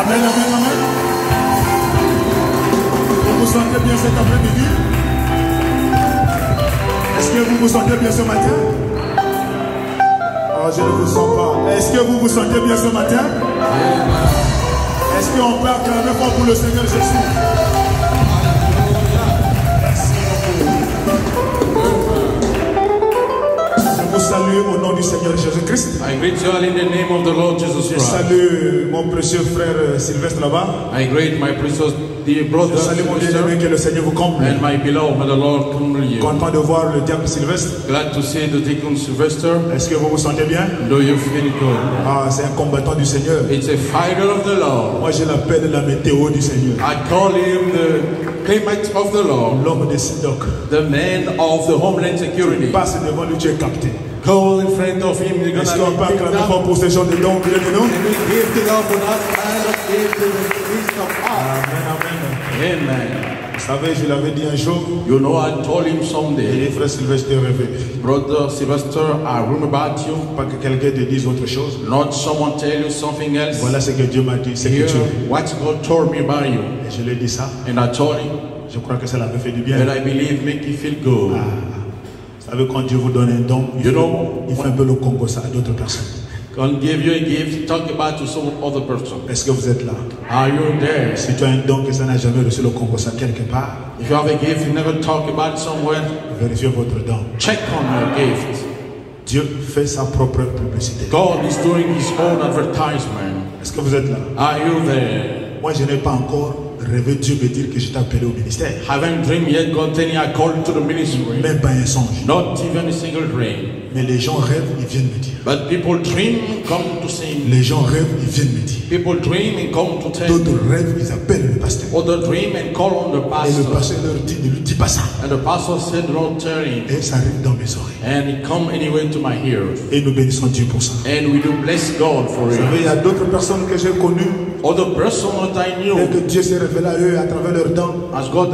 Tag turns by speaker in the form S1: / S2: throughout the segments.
S1: Amen, amen, amen. Vous vous sentez bien cet après-midi? Est-ce que vous vous sentez bien ce matin? Oh, je ne vous sens pas. Est-ce que vous vous sentez bien ce matin? Est-ce qu'on peut acclamer fort pour le Seigneur Jésus? Je vous salue au nom du Seigneur Jésus-Christ.
S2: I greet you all in the name of the Lord Jesus
S1: Je
S2: Christ.
S1: salue mon précieux frère Sylvestre là-bas.
S2: I greet my precious dear brother
S1: Je salue mon bien-aimé,
S2: Sylvester,
S1: que le Seigneur vous comble.
S2: and my beloved, may the Lord comfort you.
S1: Content de voir le diable Sylvestre.
S2: Glad to see the deacon Sylvester.
S1: Est-ce que vous vous sentez bien?
S2: Do you feel good?
S1: Ah, c'est un combattant du Seigneur.
S2: It's a fighter of the Lord.
S1: Moi, je l'appelle la météo du Seigneur.
S2: I call him the climate of the Lord,
S1: L'homme des SIDOC.
S2: the man of the Homeland Security.
S1: Passe devant lui, tu es capté.
S2: Go in front of him, you're
S1: Est-ce
S2: gonna
S1: qu'on peut
S2: be picked
S1: acclamer fort
S2: up.
S1: pour ces gens de dons qu'il est de nous?
S2: And we give to God for that kind of gift to the priest of God.
S1: Amen, amen.
S2: Amen.
S1: Vous savez, je l'avais dit un jour,
S2: You know, I told him
S1: et
S2: someday,
S1: les frères Sylvestre rêvé.
S2: Brother Sylvester, I remember about you.
S1: Pas que quelqu'un te dise autre chose.
S2: Not someone tell you something else.
S1: Voilà ce que Dieu m'a dit, c'est que
S2: Hear
S1: tu es.
S2: what God told me about you.
S1: Et je lui ai dit ça.
S2: And I told him,
S1: Je crois que ça l'avait fait du bien.
S2: and I believe make you feel good.
S1: Vous savez, quand Dieu vous donne un don,
S2: You know,
S1: il fait un peu le Congo ça à d'autres personnes.
S2: God give you a gift, talk about to some other person.
S1: Est-ce que vous êtes là?
S2: Are you there?
S1: Si tu as un don que ça n'a jamais reçu le Congo ça quelque part,
S2: If you have a gift, you never talk about it somewhere,
S1: vérifiez votre don.
S2: check on your gift.
S1: Dieu fait sa propre publicité.
S2: God is doing his own advertisement.
S1: Est-ce que vous êtes là?
S2: Are you there?
S1: Moi, je n'ai pas encore rêvé Dieu me dire que je t'ai appelé au ministère.
S2: Haven't dreamed yet God telling you I called to the ministry.
S1: Même pas un songe.
S2: Not even a single dream.
S1: Mais les gens rêvent, ils viennent me dire.
S2: But people dream and come to see me.
S1: Les gens rêvent, ils viennent me dire.
S2: People dream and come to tell me.
S1: D'autres rêvent, ils appellent le pasteur.
S2: Other dream and call on the
S1: Et le
S2: pastor.
S1: pasteur leur dit, ne lui dis pas ça.
S2: And the pastor said, don't tell him.
S1: Et ça arrive dans mes oreilles.
S2: And it come anyway to my ears.
S1: Et nous bénissons Dieu pour ça.
S2: And we do bless God for
S1: Vous savez, il y
S2: it.
S1: a d'autres personnes que j'ai connues.
S2: Other person that I
S1: Dès
S2: knew,
S1: que Dieu s'est révélé à eux à travers leurs dents,
S2: as God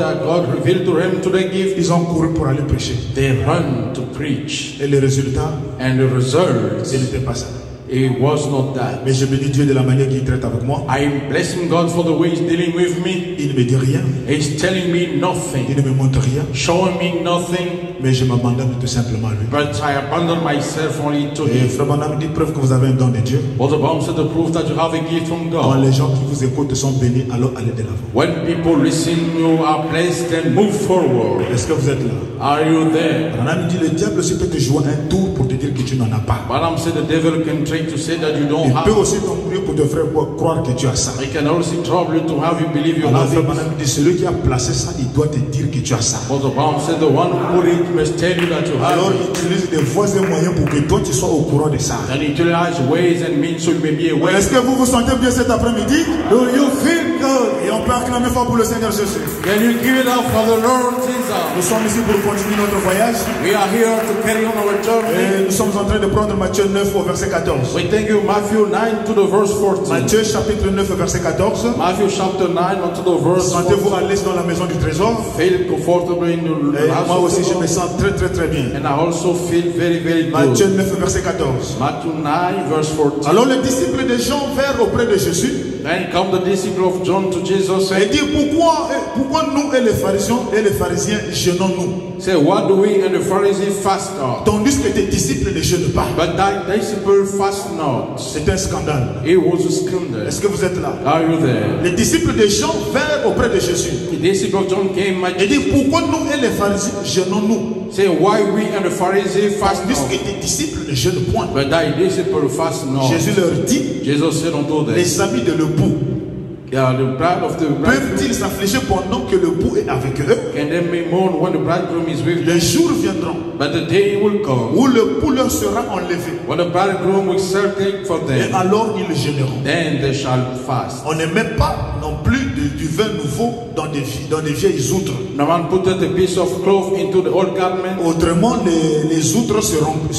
S2: revealed to him to the gift,
S1: ils ont couru pour aller prêcher.
S2: they run to preach.
S1: Et le résultat,
S2: And the result,
S1: ce n'était pas ça.
S2: it was not that.
S1: Mais je bénis Dieu de la manière qu'il traite avec moi.
S2: I'm blessing God for the way he's dealing with me.
S1: Il ne me dit rien.
S2: He's telling me
S1: Il
S2: nothing,
S1: ne me montre rien.
S2: showing me nothing,
S1: Mais je m'abandonne tout simplement à lui.
S2: but I abandon myself only to
S1: Et
S2: him.
S1: frère Branham dit preuve que vous avez un don de Dieu.
S2: But the Bible said the proof that you have a gift from
S1: Quand
S2: God.
S1: les gens qui vous écoutent sont bénis, alors allez de l'avant.
S2: When people listen, you are blessed and move forward.
S1: Est-ce que vous êtes là?
S2: Are you there?
S1: Branham dit le diable aussi peut te jouer un tour pour te dire que tu n'en as pas.
S2: Balaam said the devil can try to say that you don't
S1: Il peut
S2: have.
S1: aussi t'embrouiller pour te faire croire que tu as ça.
S2: He can also trouble you to have you believe you
S1: Alors
S2: have
S1: frère
S2: it.
S1: Branham dit celui qui a placé ça, il doit te dire que tu as ça.
S2: But the Bible said the one who put it must tell you that you
S1: Alors
S2: have
S1: il
S2: it.
S1: utilise des voies et moyens pour que toi tu sois au courant de ça.
S2: And utilize ways and means so you may be aware.
S1: Est-ce que vous vous sentez bien cet après-midi?
S2: Do you feel good?
S1: Et on peut acclamer fort pour le Seigneur Jésus.
S2: Can you give it up for the Lord Jesus?
S1: Nous sommes ici pour continuer notre voyage.
S2: We are here to carry on our journey.
S1: Et nous sommes en train de prendre Matthieu 9 au verset 14.
S2: We thank you, Matthew 9 to the verse 14.
S1: Matthieu chapitre 9 verset 14.
S2: Matthew chapter 9 unto the verse 14.
S1: Sentez-vous à l'aise dans la maison du trésor?
S2: Feel comfortable in the
S1: Et
S2: house
S1: moi
S2: of
S1: aussi
S2: the
S1: je
S2: Lord.
S1: me sens très très très bien.
S2: And I also feel very, very
S1: Matthieu
S2: good.
S1: 9 verset 14.
S2: Matthew 9 verse 14.
S1: Alors les disciples de Jean vinrent auprès de Jésus
S2: Then come the disciple of John to Jesus
S1: et
S2: and
S1: dit pourquoi nous et les pharisiens jeûnons-nous
S2: say, what do we and the Pharisees fast on?
S1: tandis que tes disciples ne jeûnent pas?
S2: But thy disciple fast not.
S1: C'est un scandale.
S2: It was a scandal.
S1: Est-ce que vous êtes là?
S2: Are you there?
S1: Les disciples de Jean vinrent auprès de Jésus
S2: The disciple of John came
S1: et dit pourquoi nous et les pharisiens jeûnons-nous
S2: say, why we and the Pharisees fast
S1: tandis
S2: not?
S1: que tes disciples ne jeûnent point?
S2: But thy disciple fast not.
S1: Jésus leur dit
S2: Jesus said unto them,
S1: les amis de l'époux
S2: the bride of the bride
S1: peuvent-ils s'affliger pendant que l'époux est avec eux?
S2: can then be mourned when the bridegroom is with them.
S1: Les jours viendront
S2: But the day will come
S1: où l'époux leur sera enlevé
S2: when the bridegroom will search for
S1: et
S2: them.
S1: alors ils jeûneront.
S2: Then they shall fast.
S1: On ne met pas non plus du vin nouveau dans des vieilles outres.
S2: No man putteth a piece of cloth into the old garment,
S1: Autrement, les outres se rompent.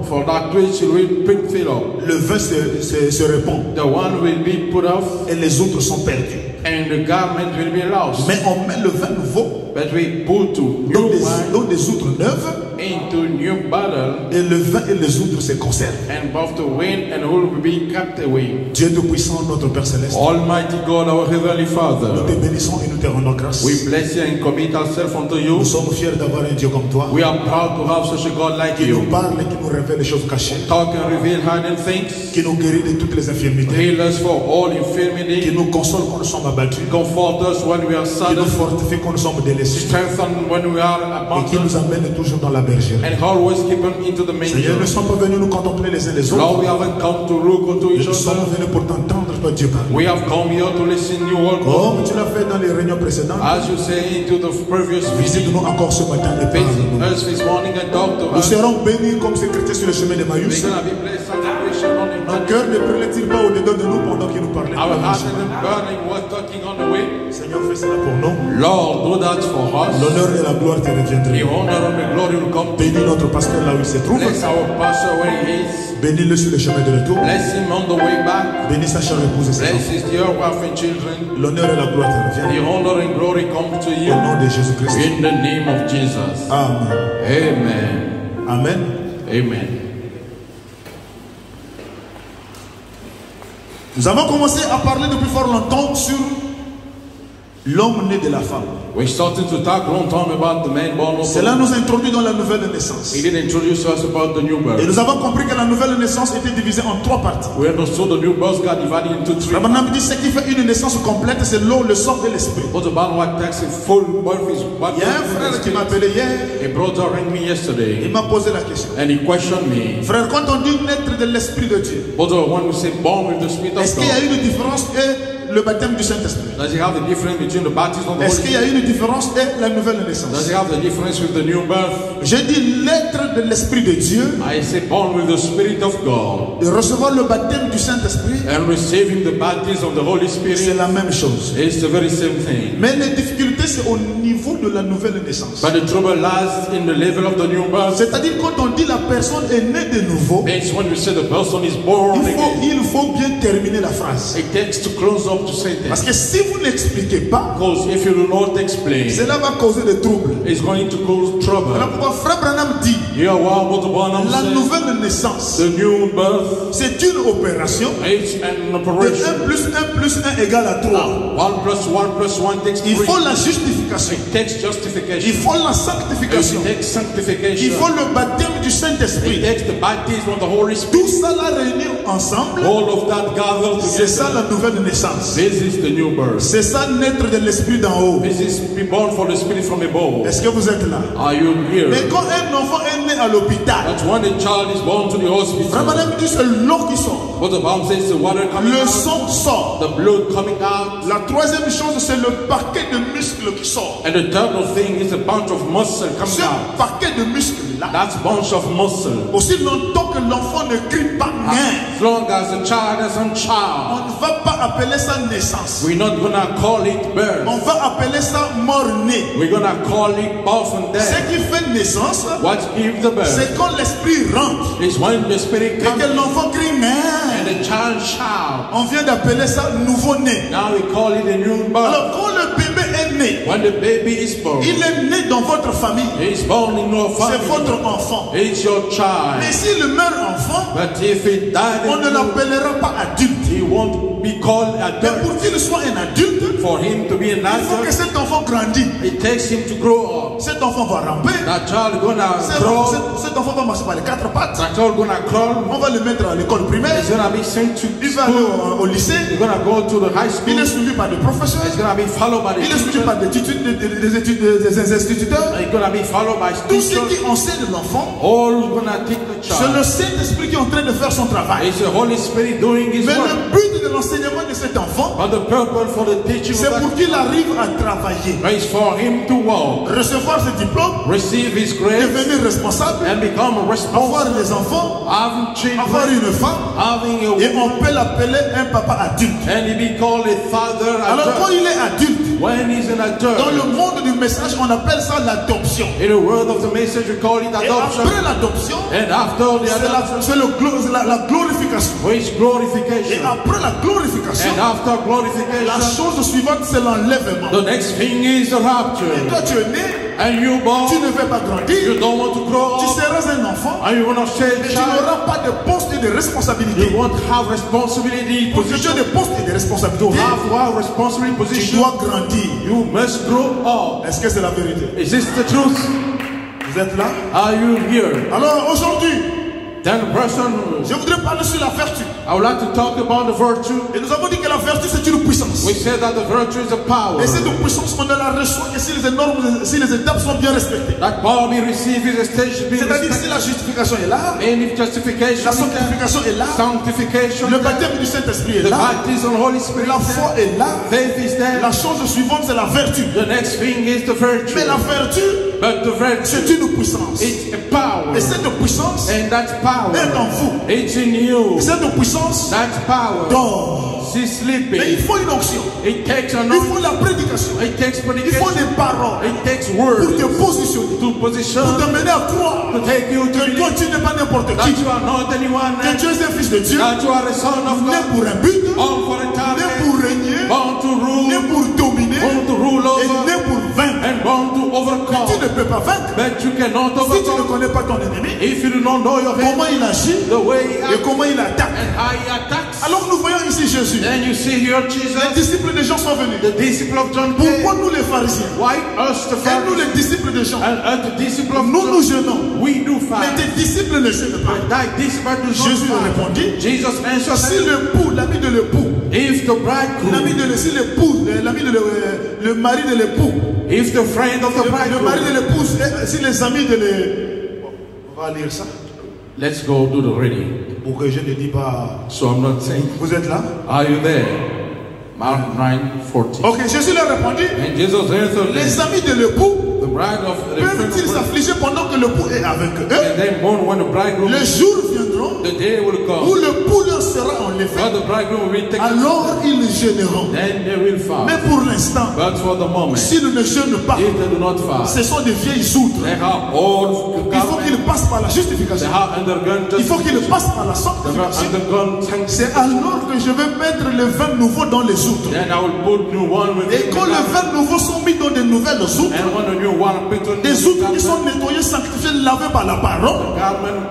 S2: for that which will fill up.
S1: Le vin se répand
S2: The one will be put off,
S1: et les outres sont perdues.
S2: and the garment will be lost.
S1: Mais on met le vin nouveau
S2: But we put to new
S1: dans
S2: wine
S1: des outres neuves
S3: into new battle,
S1: et le vin et les outres se conservent.
S3: and both the wind and wool will be kept away.
S1: Dieu Tout-Puissant, notre Père Céleste,
S3: Almighty God, our Heavenly
S1: nous
S3: Father,
S1: te bénissons et nous te rendons grâce.
S3: we bless you and commit ourselves unto you.
S1: Nous sommes fiers d'avoir un Dieu comme toi,
S3: We are proud to have such a God like
S1: qui nous
S3: you.
S1: parle et qui nous révèle les choses cachées,
S3: Talk and reveal hidden things.
S1: qui nous guérit de toutes les infirmités,
S3: Heal us for all
S1: qui
S3: infirmity.
S1: nous console quand nous sommes abattus,
S3: Comfort us when we are
S1: qui nous
S3: saddened.
S1: fortifie quand nous sommes délaissés,
S3: Strengthen when we are
S1: et qui
S3: abandoned.
S1: nous amène toujours dans la bergerie.
S3: And always keep them into the
S1: Seigneur, nous ne
S3: manger.
S1: sommes pas venus nous contempler les uns les autres,
S3: Lord, we haven't come to look unto each
S1: nous sommes
S3: other.
S1: venus pour t'entendre, toi Dieu parler.
S3: We have come here to listen to your word.
S1: Comme tu l'as fait dans les réunions précédentes,
S3: As you say into the previous visit,
S1: visite-nous encore ce matin et
S3: visit
S1: parle-nous.
S3: us this morning and talk to
S1: Nous
S3: us.
S1: serons bénis comme ces chrétiens sur le chemin de
S3: We're
S1: Maïus.
S3: going to be blessed and salvation on the
S1: Nos cœurs ne brûlaient-ils pas au-dedans de nous pendant qu'il nous parlait?
S3: Our heart isn't burning, we're talking on the way.
S1: Seigneur, fais cela pour nous.
S3: Lord, do that for us.
S1: L'honneur et la gloire te
S3: The
S1: reviendraient.
S3: honor and the glory will come.
S1: Bénis notre pasteur là où il se trouve.
S3: Bless our pastor where he is.
S1: Bénis-le sur le chemin de retour.
S3: Bless him on the way back.
S1: Bénis sa chère épouse et ses
S3: Bless
S1: enfants.
S3: his dear wife and children.
S1: L'honneur et la gloire te
S3: The
S1: reviennent.
S3: honor and glory come to
S1: Au
S3: you.
S1: nom de Jésus-Christ.
S3: In the name of Jesus.
S1: Amen.
S3: Amen.
S1: Amen.
S3: Amen.
S1: Nous avons commencé à parler depuis fort longtemps sur l'homme né de la femme.
S3: We started to talk a long time about the man born of
S1: Cela
S3: woman.
S1: nous introduit dans la nouvelle naissance.
S3: He did introduce us about the new
S1: Et
S3: birth.
S1: nous avons compris que la nouvelle naissance était divisée en trois parties.
S3: We understood the new birth got divided into three.
S1: Abraham dit ce qui fait une naissance complète, c'est l'eau, le sang et l'esprit.
S3: But the Bible takes a full birth is what
S1: Il y a un frère qui m'a appelé hier,
S3: a brother rang me
S1: il
S3: yesterday
S1: m'a posé la question.
S3: and he questioned me.
S1: Frère, quand on dit naître de l'esprit de Dieu,
S3: Brother, when we say born with the Spirit of
S1: est-ce qu'il y a
S3: God,
S1: une différence et le baptême du Saint-Esprit?
S3: does he have the difference between the baptism of the
S1: Est-ce
S3: Holy
S1: qu'il y a
S3: Spirit?
S1: une différence et la nouvelle
S3: Does
S1: naissance?
S3: he have the difference with the new birth?
S1: J'ai dit naître de l'esprit de Dieu
S3: I say born with the Spirit of God
S1: et recevoir le baptême du Saint-Esprit,
S3: and receiving the baptism of the Holy
S1: c'est
S3: Spirit.
S1: la même chose.
S3: It's the very same thing.
S1: Mais les difficultés, c'est au niveau de la nouvelle naissance.
S3: But the trouble lies in the level of the new birth.
S1: C'est-à-dire quand on dit la personne est née de nouveau,
S3: It's when we say the person is born again.
S1: il faut bien terminer la phrase.
S3: It takes to close up to
S1: Parce
S3: sentence.
S1: que si vous n'expliquez pas,
S3: Because if you do not explain,
S1: cela va causer des troubles.
S3: it's going to cause trouble.
S1: Voilà pourquoi Frère Branham dit,
S3: Here what the Branham
S1: la
S3: said,
S1: nouvelle naissance,
S3: the new birth,
S1: c'est une opération
S3: it's an
S1: de
S3: operation.
S1: 1 plus 1 plus 1 égale à 3.
S3: 1 plus 1 plus 1 takes
S1: Il
S3: 3.
S1: faut la justification.
S3: It takes
S1: Il
S3: justification.
S1: faut la
S3: It
S1: sanctification.
S3: takes
S1: Il
S3: sanctification.
S1: faut le baptême du
S3: It
S1: Saint-Esprit.
S3: takes the baptism of the Holy Spirit.
S1: Tout ça là réuni ensemble,
S3: All of that gathered
S1: c'est ça
S3: together.
S1: la nouvelle naissance.
S3: This is the new birth.
S1: C'est ça naître de l'esprit d'en haut.
S3: This is be born for the Spirit from above.
S1: Est-ce que vous êtes là?
S3: Are you here?
S1: Mais quand un enfant est né à l'hôpital,
S3: But when a child is born to the
S1: Frère
S3: hospital,
S1: Branham dit c'est l'eau qui sort.
S3: what the Bible says, the water coming
S1: Le
S3: out,
S1: sang sort.
S3: the blood coming out,
S1: La troisième chose, c'est le paquet de muscles qui sort.
S3: and the third thing is a bunch of muscle coming
S1: Ce
S3: out.
S1: paquet de muscles-là,
S3: That's bunch of muscle.
S1: aussi longtemps que l'enfant ne crie pas nain,
S3: As long as the child is a child,
S1: on ne va pas appeler ça naissance.
S3: we're not gonna call it birth.
S1: On va appeler ça mort-né.
S3: We're gonna call it birth and
S1: Ce
S3: death.
S1: qui fait naissance,
S3: What gives the birth
S1: c'est quand l'esprit rentre
S3: is when the spirit
S1: et
S3: comes
S1: que l'enfant crie
S3: and
S1: nain.
S3: the child shout.
S1: On vient d'appeler ça nouveau-né.
S3: Now we call it a new birth.
S1: Alors quand le bébé est né,
S3: When the baby is born,
S1: il est né dans votre famille.
S3: he's born in your
S1: C'est
S3: family.
S1: votre enfant.
S3: It's your child.
S1: Mais s'il meurt enfant,
S3: But if he died,
S1: on ne l'appellera pas adulte.
S3: he won't be called
S1: Mais
S3: adult.
S1: pour qu'il soit un adulte,
S3: For him to be an
S1: il faut que
S3: adult,
S1: cet enfant grandisse.
S3: it takes him to grow up.
S1: Cet enfant va ramper.
S3: That child gonna crawl.
S1: Cet enfant va marcher par les quatre pattes.
S3: That child gonna crawl.
S1: On va le mettre à l'école primaire.
S3: He's gonna be sent to
S1: Il va aller
S3: school.
S1: au lycée.
S3: He's gonna go to the high
S1: Il est
S3: school.
S1: suivi par des professeurs.
S3: He's gonna be followed by the
S1: Il est suivi
S3: teacher.
S1: par des instituteurs.
S3: He's gonna be followed by
S1: Tout ce
S3: teachers.
S1: qui enseigne l'enfant,
S3: All gonna take the
S1: c'est
S3: child.
S1: le Saint-Esprit qui est en train de faire son travail.
S3: It's the Holy Spirit doing his
S1: Mais
S3: work.
S1: le but de l'enseignement de cet enfant,
S3: But the purpose for the teaching
S1: c'est
S3: of
S1: pour
S3: that
S1: qu'il arrive à travailler,
S3: is for him to walk,
S1: recevoir ses diplômes,
S3: receive his grace,
S1: devenir responsable,
S3: and become
S1: avoir
S3: responsible,
S1: des enfants,
S3: having
S1: avoir
S3: children,
S1: une femme,
S3: having a
S1: et
S3: woman,
S1: on peut l'appeler un papa adulte.
S3: and he be called a father.
S1: Alors quand
S3: Adult.
S1: il est adulte,
S3: When he's an
S1: dans
S3: adult,
S1: le monde du message, on appelle ça l'adoption.
S3: in the word of the message, we call it
S1: Et
S3: adoption.
S1: après l'adoption,
S3: And after the
S1: c'est
S3: adoption,
S1: la glorification.
S3: which
S1: Et
S3: glorification.
S1: après la glorification,
S3: And after
S1: la
S3: glorification,
S1: chose suivante, c'est l'enlèvement.
S3: the next thing is the
S1: Et
S3: rapture.
S1: quand tu es né,
S3: And you
S1: tu
S3: born,
S1: ne vas pas grandir,
S3: you don't want to grow
S1: tu
S3: up,
S1: seras un enfant,
S3: and you want to stay
S1: mais tu
S3: child.
S1: n'auras pas de poste et de responsabilité.
S3: You won't have responsibility
S1: Pour que tu aies
S3: position.
S1: des postes et des
S3: To
S1: responsabilités,
S3: have responsibility
S1: tu
S3: position,
S1: dois grandir.
S3: you must grow up.
S1: Est-ce que c'est la vérité?
S3: Is this the truth?
S1: Vous êtes là?
S3: Are you here?
S1: Alors aujourd'hui,
S3: Then the person,
S1: je voudrais parler sur la vertu.
S3: I would like to talk about the virtue.
S1: Et nous avons dit que la vertu c'est une puissance.
S3: We said that the virtue is a power.
S1: Et cette puissance, on ne la reçoit que si les normes, si les étapes sont bien respectées.
S3: That power we receive is a stage being
S1: C'est-à-dire si
S3: respected.
S1: la justification est là,
S3: And if justification
S1: la
S3: is there,
S1: sanctification est là,
S3: sanctification
S1: le
S3: is there,
S1: baptême du Saint-Esprit est
S3: the
S1: là,
S3: baptism of the Holy Spirit
S1: la
S3: is
S1: foi
S3: there,
S1: est là.
S3: faith is there.
S1: La chose suivante c'est la vertu.
S3: The next thing is the virtue.
S1: Mais la vertu,
S3: But the virtue,
S1: c'est une puissance.
S3: it's a power.
S1: Et cette puissance
S3: And that power,
S1: est en vous.
S3: it's in you.
S1: Cette puissance
S3: That power,
S1: dort.
S3: she's
S1: Mais il
S3: sleeping.
S1: faut une onction.
S3: It takes an
S1: Il faut la prédication.
S3: It takes
S1: Il faut
S3: predication.
S1: des paroles
S3: It takes
S1: pour
S3: words
S1: te positionner,
S3: to position,
S1: pour te mener à croire
S3: to take you to
S1: que toi
S3: believe
S1: tu n'es pas n'importe
S3: that
S1: qui,
S3: you are not anyone
S1: que
S3: else,
S1: tu es un fils de Dieu,
S3: that you are a son of
S1: né
S3: God,
S1: pour un but,
S3: born for a
S1: né
S3: target,
S1: pour régner,
S3: born to
S1: né
S3: rule,
S1: pour dominer
S3: born to rule
S1: et
S3: over,
S1: né pour vaincre.
S3: and born to
S1: Tu
S3: overcome.
S1: ne peux pas vaincre
S3: But you cannot
S1: si tu ne
S3: overcome
S1: connais pas ton ennemi,
S3: if you do not know your
S1: comment
S3: enemy,
S1: il agit
S3: the way he
S1: et
S3: acts,
S1: comment il attaque.
S3: and how he attacks.
S1: Alors nous voyons ici Jésus.
S3: Then you see here
S1: Les
S3: Jesus,
S1: disciples de Jean sont venus.
S3: the disciple of John came.
S1: Pourquoi nous les pharisiens
S3: Why us the
S1: et nous
S3: Pharisees
S1: les disciples de Jean,
S3: and the disciple of
S1: nous nous
S3: John,
S1: gênons,
S3: we do
S1: mais
S3: fast.
S1: tes disciples ne gênent pas.
S3: And thy disciple does
S1: Jésus
S3: not
S1: leur
S3: fast.
S1: répondit,
S3: Jesus answered,
S1: si l'époux, l'ami de l'époux,
S3: if the bridegroom,
S1: si l'époux, l'ami de le mari de l'époux,
S3: if the friend of the
S1: le mari
S3: bridegroom,
S1: de l'épouse, si les amis de l'époux, on va lire ça
S3: let's go do the reading.
S1: pour que je ne dis pas.
S3: So I'm not saying,
S1: Vous êtes là?
S3: are you there? Mark 9:14.
S1: Ok, Jésus leur répondit,
S3: And Jesus answered,
S1: les
S3: them,
S1: amis de l'époux
S3: the bride of the friend
S1: peuvent-ils
S3: of the
S1: s'affliger pendant que l'époux est avec eux?
S3: and then mourn when the bridegroom,
S1: Les jours viendront
S3: the day will
S1: où
S3: come,
S1: l'époux leur sera enlevé,
S3: when the bridegroom will be taken,
S1: alors ils gêneront.
S3: then they will
S1: Mais
S3: fast.
S1: pour l'instant,
S3: But for the moment,
S1: s'ils ne gênent pas,
S3: if they do not fast,
S1: ce sont des vieilles outres.
S3: they have all
S1: Il faut qu'ils passent par la
S3: they
S1: justification.
S3: have undergone
S1: Il faut qu'ils
S3: justification.
S1: passent par la
S3: They have
S1: sanctification.
S3: undergone
S1: C'est
S3: sanctification.
S1: alors que je vais mettre le vin nouveau dans les outres.
S3: Then I will put new one with
S1: Et quand les vins nouveaux sont mis dans de nouvelles outres,
S3: and when the new one put on
S1: des
S3: the
S1: outres qui sont
S3: garment,
S1: nettoyées, sanctifiées, lavées par la parole.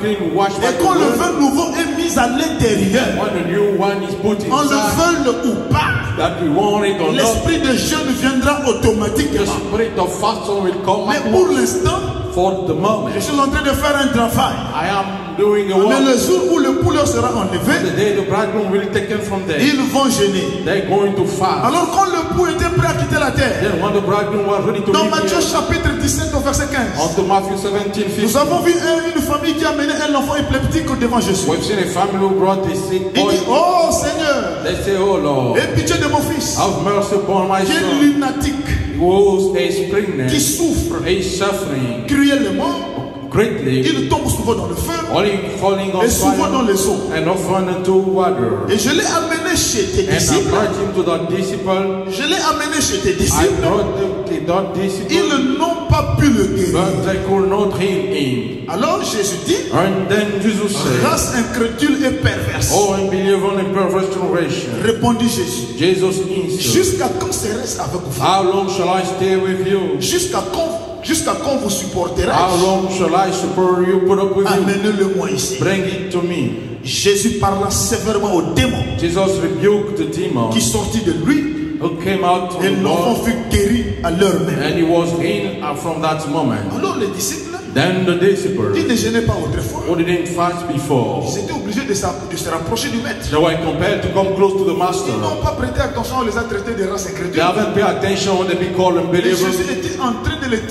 S3: clean, washed by
S1: Et
S3: the
S1: quand le
S3: word,
S1: vin nouveau est mis à l'intérieur,
S3: when the new one is put
S1: on le
S3: inside,
S1: veuille ou pas,
S3: that we want it or not,
S1: l'esprit de jeûne viendra
S3: the
S1: automatiquement.
S3: spirit of fasting will come
S1: Mais
S3: at
S1: pour
S3: once.
S1: l'instant,
S3: For the moment,
S1: je suis en train de faire un travail.
S3: I am doing a
S1: Mais
S3: work.
S1: le jour où le poulet sera enlevé,
S3: The day the bridegroom will be taken from there,
S1: ils vont gêner.
S3: they're going to fast.
S1: Alors quand le poulet était prêt à quitter la terre,
S3: Then when the bridegroom was ready to
S1: dans
S3: leave
S1: Matthieu
S3: here,
S1: chapitre 17 au verset 15,
S3: onto Matthew 17,
S1: nous
S3: 15,
S1: avons vu une famille qui a amené un enfant épileptique devant Jésus.
S3: we've seen a family who brought a sick
S1: Il
S3: boy.
S1: dit, oh Seigneur,
S3: They say, oh Lord,
S1: aie pitié de mon fils,
S3: have mercy upon my
S1: qui est
S3: son,
S1: lunatique,
S3: who is
S1: qui
S3: pregnant,
S1: souffre
S3: is suffering
S1: cruellement.
S3: greatly,
S1: Il tombe souvent dans le feu
S3: only falling on
S1: et souvent dans
S3: fire
S1: les eaux.
S3: and often into water.
S1: Et je l'ai amené chez tes
S3: And I
S1: disciples.
S3: brought him to the disciple.
S1: Je l'ai amené chez tes
S3: I
S1: disciples.
S3: brought him to that disciple,
S1: Ils n'ont pas pu le guérir.
S3: but they could not heal him.
S1: Alors Jésus dit,
S3: And then Jesus said,
S1: race incrédule et perverse.
S3: oh, unbelievable and perverse generation.
S1: Répondit Jésus.
S3: Jesus answered,
S1: Jusqu'à quand serait-ce avec vous?
S3: how long shall I stay with you?
S1: Jusqu'à quand vous supporterez?
S3: How long shall I support you, put up with you?
S1: Amenez-le-moi ici.
S3: Bring it to me.
S1: Jésus parla sévèrement aux démons
S3: Jesus rebuked the demon
S1: qui sortit de lui
S3: who came out from
S1: et
S3: the
S1: l'enfant
S3: Lord,
S1: fut guéri à leur main.
S3: and he was healed from that moment.
S1: Alors les disciples,
S3: Then the disciples
S1: ils ne gênaient pas autrefois.
S3: who didn't fast before,
S1: Ils étaient obligés de se rapprocher du maître.
S3: they were compelled to come close to the master.
S1: Ils n'ont pas prêté attention, on les a traités de races
S3: They
S1: incrédules.
S3: haven't paid attention when they be called
S1: Et
S3: unbelievers.
S1: Jésus était en train de les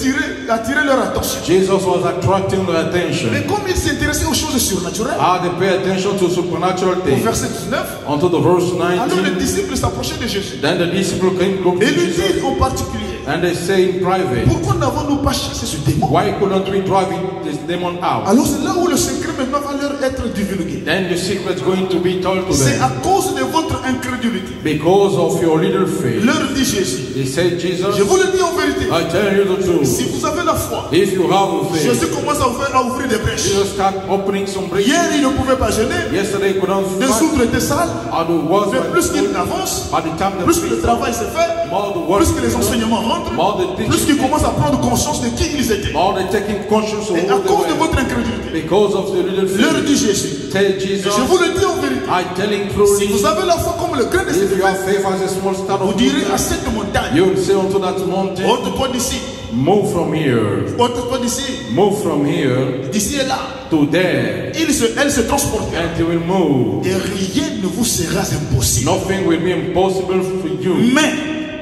S1: attirer leur attention.
S3: Jesus was attracting their attention.
S1: Mais comme ils s'intéressaient aux choses surnaturelles,
S3: How they pay attention to supernatural
S1: au
S3: things.
S1: verset 19,
S3: Unto the verse
S1: alors les
S3: 19,
S1: disciples s'approchaient de Jésus.
S3: then the disciple came close to
S1: Et lui
S3: Jesus,
S1: disent en particulier,
S3: and they say in private,
S1: pourquoi n'avons-nous pas chassé ce démon?
S3: why couldn't we drive this demon out?
S1: Alors c'est là où le secret maintenant va leur être divulgué.
S3: Then the secret's going to be told to
S1: C'est
S3: them.
S1: à cause de votre incrédulité
S3: Because of your little faith.
S1: Leur dit Jésus.
S3: He said, Jesus,
S1: Je vous le dis en vérité.
S3: I tell you the truth.
S1: Si vous avez la foi,
S3: If you have a faith,
S1: Jésus commence à ouvrir des brèches.
S3: Jesus start opening some bridges.
S1: Hier, il ne pouvait pas jeûner.
S3: Yesterday he couldn't
S1: Les
S3: fight.
S1: souffles étaient sales.
S3: And the words
S1: Mais
S3: were
S1: plus qu'il
S3: full.
S1: avance,
S3: By the time the
S1: plus que le travail se fait,
S3: more the words,
S1: plus que les enseignements rentrent,
S3: more the
S1: plus qu'ils
S3: teaching,
S1: commencent à prendre conscience de qui ils étaient.
S3: more the taking conscience of
S1: Et à
S3: who
S1: cause de
S3: they were.
S1: votre incrédulité,
S3: Because of the little
S1: leur
S3: faith.
S1: dit Jésus.
S3: Tell Jesus,
S1: Je vous le dis en vérité.
S3: I telling
S1: Si
S3: truly,
S1: vous avez la foi comme le grain de
S3: if you have
S1: sénévé,
S3: faith as a small star
S1: vous
S3: of
S1: direz à
S3: Judah,
S1: cette montagne,
S3: you will say unto that mountain,
S1: ôte-toi d'ici,
S3: move from here,
S1: ôte-toi d'ici,
S3: move from here
S1: d'ici et là.
S3: to there,
S1: Elle se transportera.
S3: and you will move.
S1: Et rien ne vous sera impossible.
S3: Nothing will be impossible for you.
S1: Mais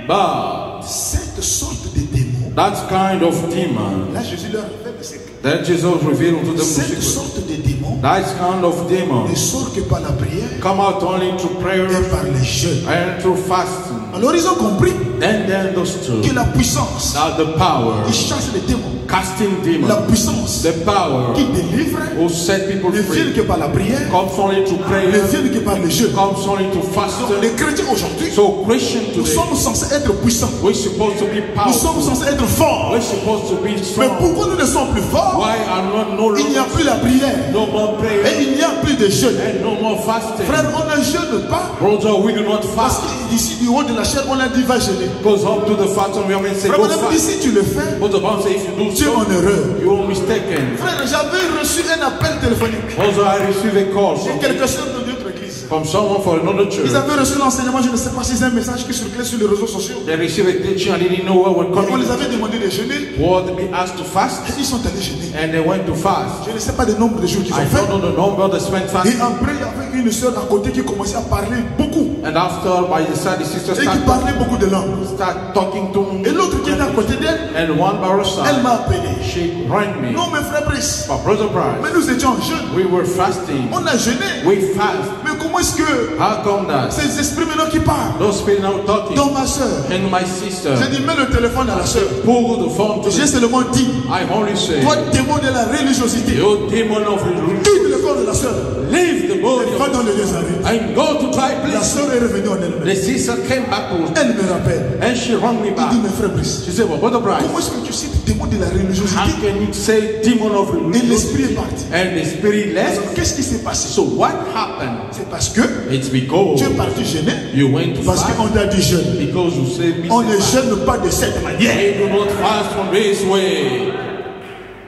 S3: But
S1: cette sorte de démon,
S3: that kind of demon,
S1: là Jésus leur révèle le secret.
S3: that Jesus revealed unto them the
S1: Cette
S3: secret.
S1: sorte de démon
S3: That kind of demon
S1: ne sort que par la prière
S3: come out only through prayer
S1: et par les jeûnes.
S3: and through fasting.
S1: Alors ils ont compris
S3: Then they understood
S1: que la puissance
S3: that the power,
S1: qui chasse les démons,
S3: casting
S1: la
S3: demons,
S1: puissance
S3: the power
S1: qui délivre,
S3: who set people
S1: ne vient
S3: free,
S1: que par la prière,
S3: comes only through
S1: ne
S3: prayer,
S1: vient que par les jeûnes.
S3: comes only through
S1: Donc
S3: fasting.
S1: les chrétiens aujourd'hui,
S3: So Christian
S1: nous
S3: today,
S1: sommes censés être puissants.
S3: we're supposed to be
S1: Nous sommes
S3: powerful.
S1: censés être forts.
S3: We're supposed to be
S1: Mais
S3: strong.
S1: pourquoi nous ne sommes plus forts?
S3: Why are no
S1: Il n'y a
S3: longer
S1: plus la prière
S3: no more prayer
S1: et il n'y a plus de jeûne.
S3: and no more fasting?
S1: Frère, on ne jeûne pas
S3: Brother, we do not
S1: parce
S3: fast.
S1: que d'ici du haut de la chair, on a dit va jeûner.
S3: Goes up to the fast and we haven't said
S1: Frère,
S3: go
S1: madame,
S3: fast.
S1: ici tu le fais,
S3: But the Bible says if you do
S1: tu es en
S3: so,
S1: erreur.
S3: you are mistaken.
S1: Frère, j'avais reçu un appel téléphonique.
S3: Also, I received a call
S1: Et quelque chose de notre église.
S3: from someone for another church.
S1: Ils avaient reçu l'enseignement, je ne sais pas si c'est un message qui circulait sur les réseaux sociaux.
S3: They received a teaching and they didn't know where we're
S1: On
S3: coming.
S1: les avait demandé de jeûner
S3: Or they be asked to fast
S1: et ils sont allés jeûner.
S3: and they went to fast.
S1: Je ne sais pas le nombre de jours qu'ils
S3: I
S1: ont fait.
S3: don't know the number they spent
S1: Et
S3: fasting.
S1: après, il y avait une sœur à côté qui commençait à parler beaucoup.
S3: And after, by the side, the sister
S1: Et qui parlait beaucoup de langues.
S3: start talking to
S1: Et
S3: me.
S1: l'autre qui était à côté d'elle,
S3: And one by her
S1: elle
S3: side,
S1: m'a appelé.
S3: she rang me.
S1: Non, mes frères Brice,
S3: But Brother Price,
S1: mais nous étions en jeûne.
S3: we were fasting.
S1: On a jeûné.
S3: We fast.
S1: Mais comment est-ce que
S3: How come that?
S1: ces esprits maintenant qui parlent
S3: Those people now talking.
S1: dans ma soeur?
S3: And my sister
S1: J'ai dit, mets le téléphone à la soeur.
S3: pulled the phone to
S1: J'ai
S3: me.
S1: seulement dit,
S3: I only say,
S1: toi démon de la religiosité,
S3: you demon of religion,
S1: quitte le corps de la soeur.
S3: leave the body
S1: Va
S3: of
S1: dans le déshabillé.
S3: and go to dry
S1: La
S3: place.
S1: soeur est revenue en elle-même.
S3: The sister came back to
S1: Elle me rappelle.
S3: and she rang me
S1: Il
S3: back.
S1: dit, mes frères Brice,
S3: She said, well, Brother Brian,
S1: comment est-ce que tu cites démon de la
S3: how
S1: religiosité
S3: can you say demon of
S1: et
S3: religion
S1: l'esprit est parti?
S3: and the spirit left?
S1: Alors, qu'est-ce qui s'est passé?
S3: So what happened?
S1: C'est parce que
S3: It's because
S1: tu es parti jeûner.
S3: you went to
S1: Parce
S3: fast
S1: qu'on t'a dit jeûne.
S3: because you said
S1: On ne
S3: fast.
S1: jeûne pas de cette manière.
S3: They do not fast from this way.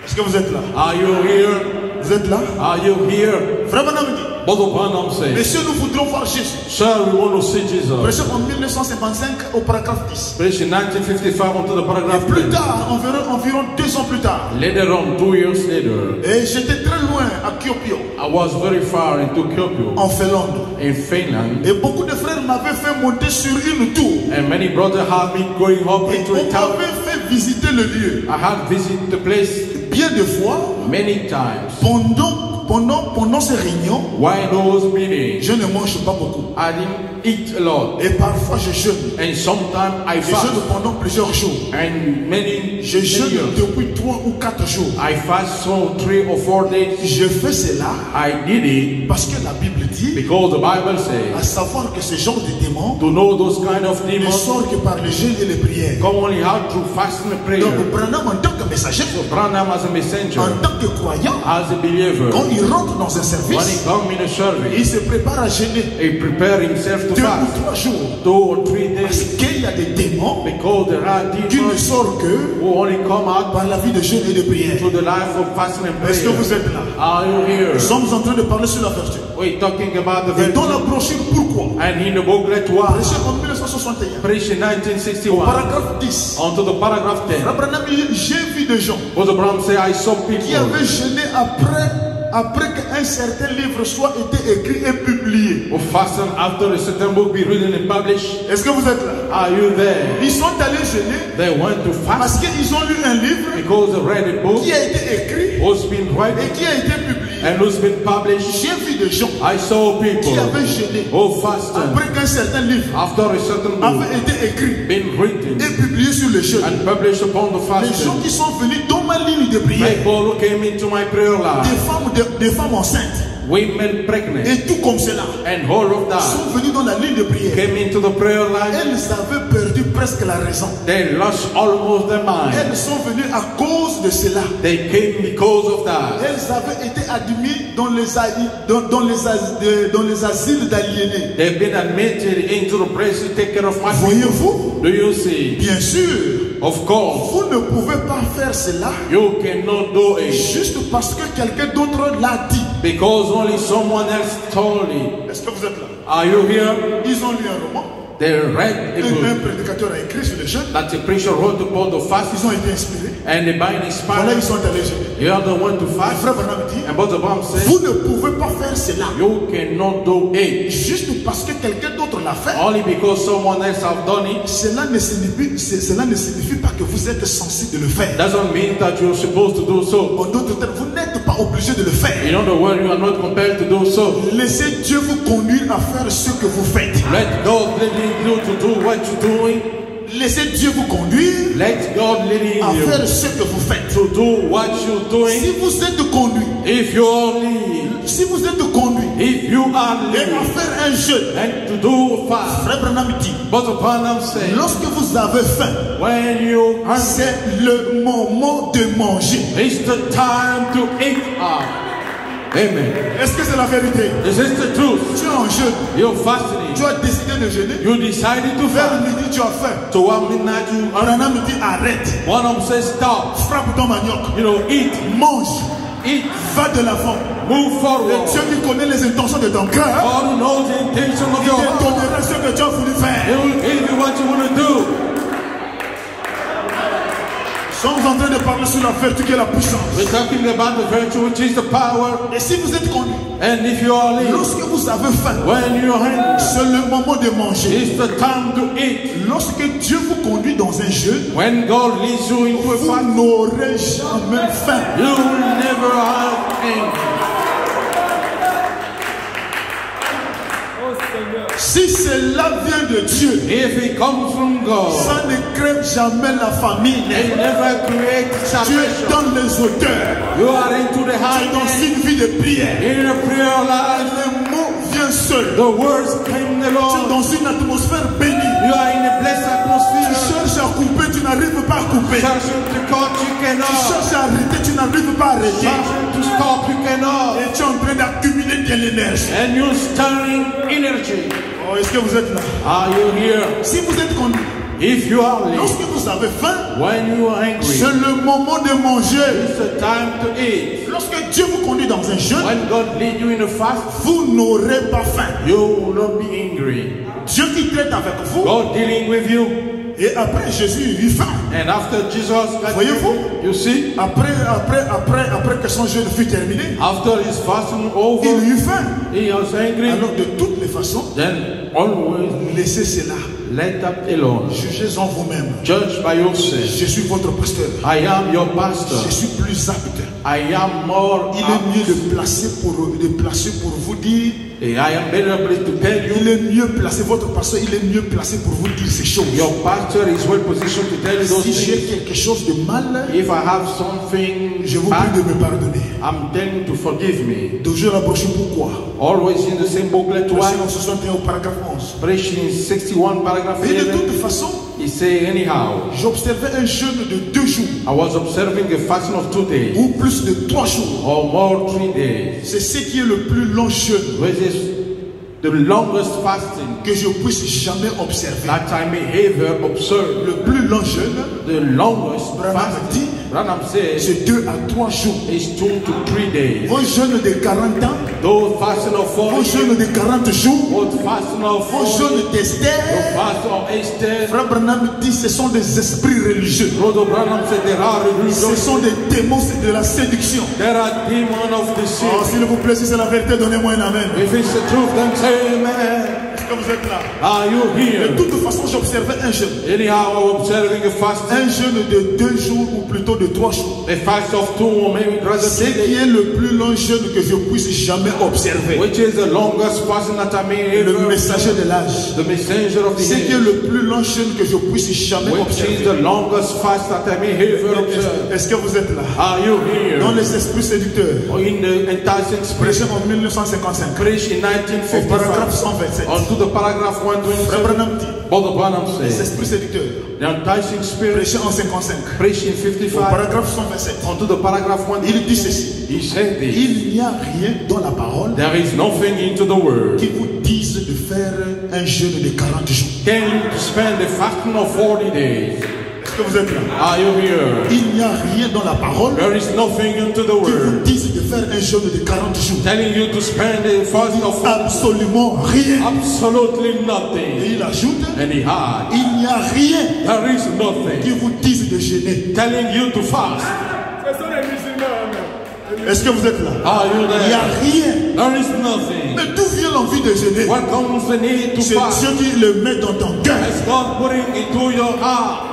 S1: Est-ce que vous êtes là?
S3: Are you here?
S1: Vous êtes là?
S3: Are you here?
S1: Frère Branham dit,
S3: Brother Branham said,
S1: messieurs, nous voudrons voir Jésus.
S3: sir, we want to see Jesus.
S1: Prêché en 1955 au paragraphe 10.
S3: Preached in 1955 until the paragraph
S1: Plus
S3: 10.
S1: tard, environ 2 ans plus tard,
S3: Later on, 2 years later,
S1: et j'étais très loin à Kuopio,
S3: I was very far into Kuopio
S1: en Finlande.
S3: in Finland,
S1: Et beaucoup de frères m'avaient fait monter sur une tour.
S3: and many brothers had me going up
S1: Et
S3: into
S1: on
S3: a town.
S1: m'avait fait visiter le lieu.
S3: I had visited the place
S1: Bien des fois,
S3: many times.
S1: pendant ces réunions,
S3: While those meetings,
S1: je ne mange pas beaucoup.
S3: I didn't eat a lot,
S1: Et parfois, je jeûne.
S3: and sometimes I
S1: Je
S3: fast,
S1: jeûne pendant plusieurs jours.
S3: and many
S1: Je jeûne
S3: years.
S1: depuis 3 ou 4 jours.
S3: I fast so 3 or 4 days.
S1: Je fais cela
S3: I did it
S1: parce que la Bible dit,
S3: because the Bible
S1: à
S3: says
S1: savoir que ce genre de démons
S3: to know those kind of
S1: ne
S3: demons
S1: sortent que par le jeûne et les prières.
S3: come only out through fasting and prayer.
S1: Donc, Branham, en tant que messager,
S3: Branham as a messenger,
S1: en tant que croyant,
S3: as a believer,
S1: quand il rentre dans un
S3: when he
S1: service,
S3: come in a service,
S1: il se prépare à jeûner
S3: he prepare himself to
S1: 2
S3: fast
S1: ou 3 jours.
S3: 2 or 3
S1: Parce
S3: days
S1: qu'il y a des démons
S3: because there are
S1: qui ne
S3: demons
S1: sortent que
S3: who only come out
S1: par la vie de jeûne et de prière.
S3: to the life of fasting and
S1: Est-ce que vous
S3: prayer.
S1: êtes là?
S3: Are you here?
S1: Nous sommes en train de parler sur la vertu.
S3: We're talking about the
S1: Et dans la
S3: virtue.
S1: brochure, pourquoi?
S3: And in the booklet why?
S1: Prêché en 1961,
S3: Preached in 1961
S1: paragraphe 10.
S3: onto the paragraph 10.
S1: Abraham, j'ai vu des gens
S3: Brother Branham say, I saw
S1: qui
S3: people
S1: avaient jeûné après qu'un certain livre soit été écrit et publié.
S3: who fasten after a certain book be written and published.
S1: Est-ce que vous êtes là?
S3: Are you there?
S1: Ils sont allés jeûner
S3: They went to fast
S1: parce qu'ils ont lu un livre
S3: because they read a book
S1: qui a été écrit
S3: who's been
S1: et
S3: written
S1: qui a été publié.
S3: and who's been published.
S1: J'ai vu des gens
S3: I saw people
S1: qui avaient jeûné
S3: who fasted
S1: après qu'un certain livre
S3: after a certain book
S1: avait été écrit
S3: been written
S1: et publié sur le jeûne.
S3: and published upon the
S1: Les gens
S3: fasting.
S1: qui sont venus dans ma ligne de prière,
S3: People who came into my prayer life,
S1: des femmes enceintes,
S3: women pregnant,
S1: et tout comme cela
S3: and all of that
S1: sont venus dans la ligne de prière.
S3: came into the prayer line.
S1: Elles avaient perdu presque la raison.
S3: They lost almost their mind.
S1: Elles sont venues à cause de cela.
S3: They came because of that.
S1: Elles avaient été admises dans les asiles d'aliénés.
S3: They've been admitted into the place to take care of my people.
S1: Voyez-vous?
S3: Do you see?
S1: Bien sûr,
S3: Of course,
S1: vous ne pouvez pas faire cela
S3: you cannot do it
S1: juste parce que quelqu'un d'autre l'a dit.
S3: because only someone else told it.
S1: Est-ce que vous êtes là?
S3: Are you here?
S1: Ils ont lu un roman.
S3: They read a
S1: Un
S3: book
S1: prédicateur a écrit sur les jeunes.
S3: that the preacher wrote about the fast,
S1: Ils ont été inspirés.
S3: and the Bible
S1: Voilà,
S3: inspired.
S1: ils sont allés jeûner.
S3: You are the one to fast.
S1: Frère Branham dit,
S3: And Brother Bam said,
S1: vous ne pouvez pas faire cela
S3: you cannot do it
S1: juste parce que quelqu'un d'autre l'a fait.
S3: only because someone else have done it.
S1: Cela ne signifie pas que vous êtes censé de le faire.
S3: Doesn't mean that you're supposed to do so.
S1: En d'autres termes, vous n'êtes pas obligé de le faire.
S3: In other words, you are not compelled to do so.
S1: Laissez Dieu vous conduire à faire ce que vous faites.
S3: Let God lead you to do what you're doing.
S1: Laissez Dieu vous conduire
S3: Let God lead
S1: à
S3: you
S1: faire ce que vous faites.
S3: to do what you're
S1: Si
S3: doing.
S1: vous êtes conduit,
S3: If you are lead,
S1: si vous êtes conduit
S3: if you are
S1: et
S3: lead,
S1: à faire un jeûne,
S3: and to do fast.
S1: Frère Branham dit,
S3: But Branham said,
S1: lorsque vous avez faim,
S3: when you hungry,
S1: c'est le moment de manger.
S3: it's the time to eat. Amen.
S1: Est-ce que c'est la vérité?
S3: This is the truth.
S1: Tu es en jeûne,
S3: You're fasting.
S1: tu as décidé de jeûner.
S3: You decided to
S1: Vers
S3: fast.
S1: midi, tu as faim.
S3: So at midnight you
S1: Branham dit arrête,
S3: one of them says stop.
S1: frappe ton manioc,
S3: You know, eat,
S1: mange,
S3: eat,
S1: va de l'avant.
S3: move
S1: Et
S3: forward.
S1: Dieu qui connaît les intentions de ton cœur,
S3: God knows the intention of
S1: il
S3: your
S1: te
S3: heart.
S1: donnera ce que tu as voulu
S3: He
S1: faire.
S3: will give you what you want to do.
S1: Nous sommes en train de parler sur la vertu qui est la puissance.
S3: We're talking about the virtue which is the power.
S1: Et si vous êtes conduit,
S3: And if you are lean,
S1: lorsque vous avez faim,
S3: when you're hungry,
S1: c'est le moment de manger.
S3: it's the time to eat.
S1: Lorsque Dieu vous conduit dans un jeûne,
S3: When God leads you into a
S1: vous
S3: fast,
S1: n'aurez jamais faim.
S3: you will never have any.
S1: Si cela vient de Dieu,
S3: If it comes from God,
S1: ça ne crée jamais la famine.
S3: it never creates
S1: Tu es
S3: salvation.
S1: dans les hauteurs,
S3: You are into the
S1: tu es
S3: high
S1: dans une vie de prière.
S3: in a prayer life.
S1: Le mot vient seul.
S3: The words came the
S1: Tu es
S3: Lord.
S1: dans une atmosphère bénie.
S3: You are in a blessed
S1: Tu
S3: atmosphere.
S1: cherches à couper, tu n'arrives pas à couper.
S3: Searching to cut, you
S1: Tu
S3: cannot.
S1: cherches à arrêter, tu n'arrives pas à arrêter.
S3: Searching to stop, you cannot.
S1: Et tu es en train d'accumuler de l'énergie.
S3: And you're stirring energy.
S1: Oh, est-ce que vous êtes là?
S3: Are you here?
S1: Si vous êtes conduit,
S3: If you are lean,
S1: lorsque vous avez faim,
S3: when you are hungry,
S1: c'est le moment de manger.
S3: it's the time to eat.
S1: Lorsque Dieu vous conduit dans un jeûne,
S3: When God leads you in a fast,
S1: vous n'aurez pas faim.
S3: you will not be angry.
S1: Dieu qui traite avec vous.
S3: God dealing with you.
S1: Et après, Jésus eut faim.
S3: And after Jesus got
S1: Voyez-vous?
S3: you see,
S1: Après que son jeûne fut terminé,
S3: after his fasting over,
S1: il eut faim.
S3: he was angry.
S1: Alors, de toutes les façons,
S3: Then always
S1: laissez cela.
S3: let that alone.
S1: Jugez-en vous-même.
S3: Judge by yourself.
S1: Je suis votre pasteur.
S3: I am your pastor.
S1: Je suis plus apte.
S3: I am more.
S1: Il est mieux de placer pour vous dire.
S3: I am better placed to tell you.
S1: Il est mieux placé, votre pasteur, il est mieux placé pour vous dire ces choses.
S3: Your pastor is well positioned to tell you those
S1: Si j'ai
S3: things.
S1: quelque chose de mal,
S3: If I have something
S1: je vous prie
S3: bad,
S1: de me pardonner.
S3: I'm telling you to forgive me.
S1: Toujours la brochure pourquoi?
S3: Always in the same booklet.
S1: Verset
S3: Why?
S1: 61 au paragraphe 11.
S3: Preaching in 61 paragraph
S1: Et de
S3: 11.
S1: toute façon,
S3: He say anyhow.
S1: j'observais un jeûne de 2 jours
S3: I was observing a fasting of 2 days
S1: ou plus de 3 jours.
S3: or more 3 days.
S1: C'est ce qui est le plus long jeûne
S3: Which is the longest fasting
S1: que je puisse jamais observer.
S3: that I may ever observe.
S1: Le plus long jeûne,
S3: The longest
S1: Branham
S3: fasting,
S1: dit,
S3: Branham says,
S1: c'est 2 à 3 jours.
S3: is 2 to 3 days.
S1: Vos jeûnes de 40 ans,
S3: Those fasting of 40
S1: vos jeûnes de 40 jours,
S3: both fasting of
S1: vos
S3: 40,
S1: jeûnes
S3: the
S1: d'Esther.
S3: fast of Esther.
S1: Frère Branham dit, ce sont des esprits religieux.
S3: Brother Branham said there are
S1: Ce
S3: religions,
S1: sont des démons de la séduction.
S3: there are demons of
S1: Oh,
S3: deceit.
S1: s'il vous plaît, si c'est la vérité, donnez-moi un amen.
S3: If it's the truth, then say amen.
S1: Est-ce que vous êtes là?
S3: Are you
S1: De
S3: here?
S1: toute façon, j'observais un jeûne.
S3: Anyhow, I'm observing a fast.
S1: Un jeûne de 2 jours ou plutôt de 3 jours.
S3: A fast of 2 or maybe rather
S1: Ce
S3: 3
S1: qui
S3: days.
S1: est le plus long jeûne que je puisse jamais observer.
S3: Which is the longest fasting that I may
S1: Le
S3: ever.
S1: messager de l'âge.
S3: The messenger of the
S1: Ce qui est
S3: age.
S1: le plus long jeûne que je puisse jamais
S3: Which is
S1: observer.
S3: the longest fast that I may ever observe.
S1: Est-ce que vous êtes là?
S3: Are you here?
S1: Dans les esprits séducteurs.
S3: In the enticing spirit.
S1: Prêché en 1955.
S3: Preached in
S1: Au paragraphe
S3: 1955.
S1: 127.
S3: Onto the paragraph
S1: Frère
S3: 127.
S1: Branham dit.
S3: Brother Branham
S1: Les
S3: says.
S1: esprits séducteurs.
S3: The enticing spirit.
S1: Prêché en 55.
S3: Preached in
S1: Au
S3: 55.
S1: paragraphe 127.
S3: Onto the paragraph
S1: Il dit
S3: 127.
S1: ceci.
S3: He said this.
S1: Il n'y a rien dans la parole
S3: There is nothing into the word.
S1: qui vous dise de faire un jeûne de 40 jours.
S3: Telling you to spend the fasting of 40 days.
S1: Est-ce que vous êtes là?
S3: Are you here?
S1: Il n'y a rien dans la parole
S3: There is nothing into the
S1: qui vous
S3: word.
S1: dise de faire un jeûne de 40 jours.
S3: Telling you to spend the fasting of 40 days.
S1: Absolument rien.
S3: Absolutely
S1: Et
S3: nothing.
S1: il ajoute,
S3: And he had.
S1: il n'y a rien
S3: There is
S1: qui
S3: nothing.
S1: vous dise de jeûner.
S3: Telling you to fast.
S1: Est-ce que vous êtes là?
S3: Are you
S1: Il n'y a
S3: there?
S1: rien.
S3: There is nothing.
S1: Mais d'où vient l'envie de jeûner?
S3: What comes the need to
S1: C'est
S3: fast?
S1: Dieu qui le met dans ton cœur.
S3: It's God putting into your heart.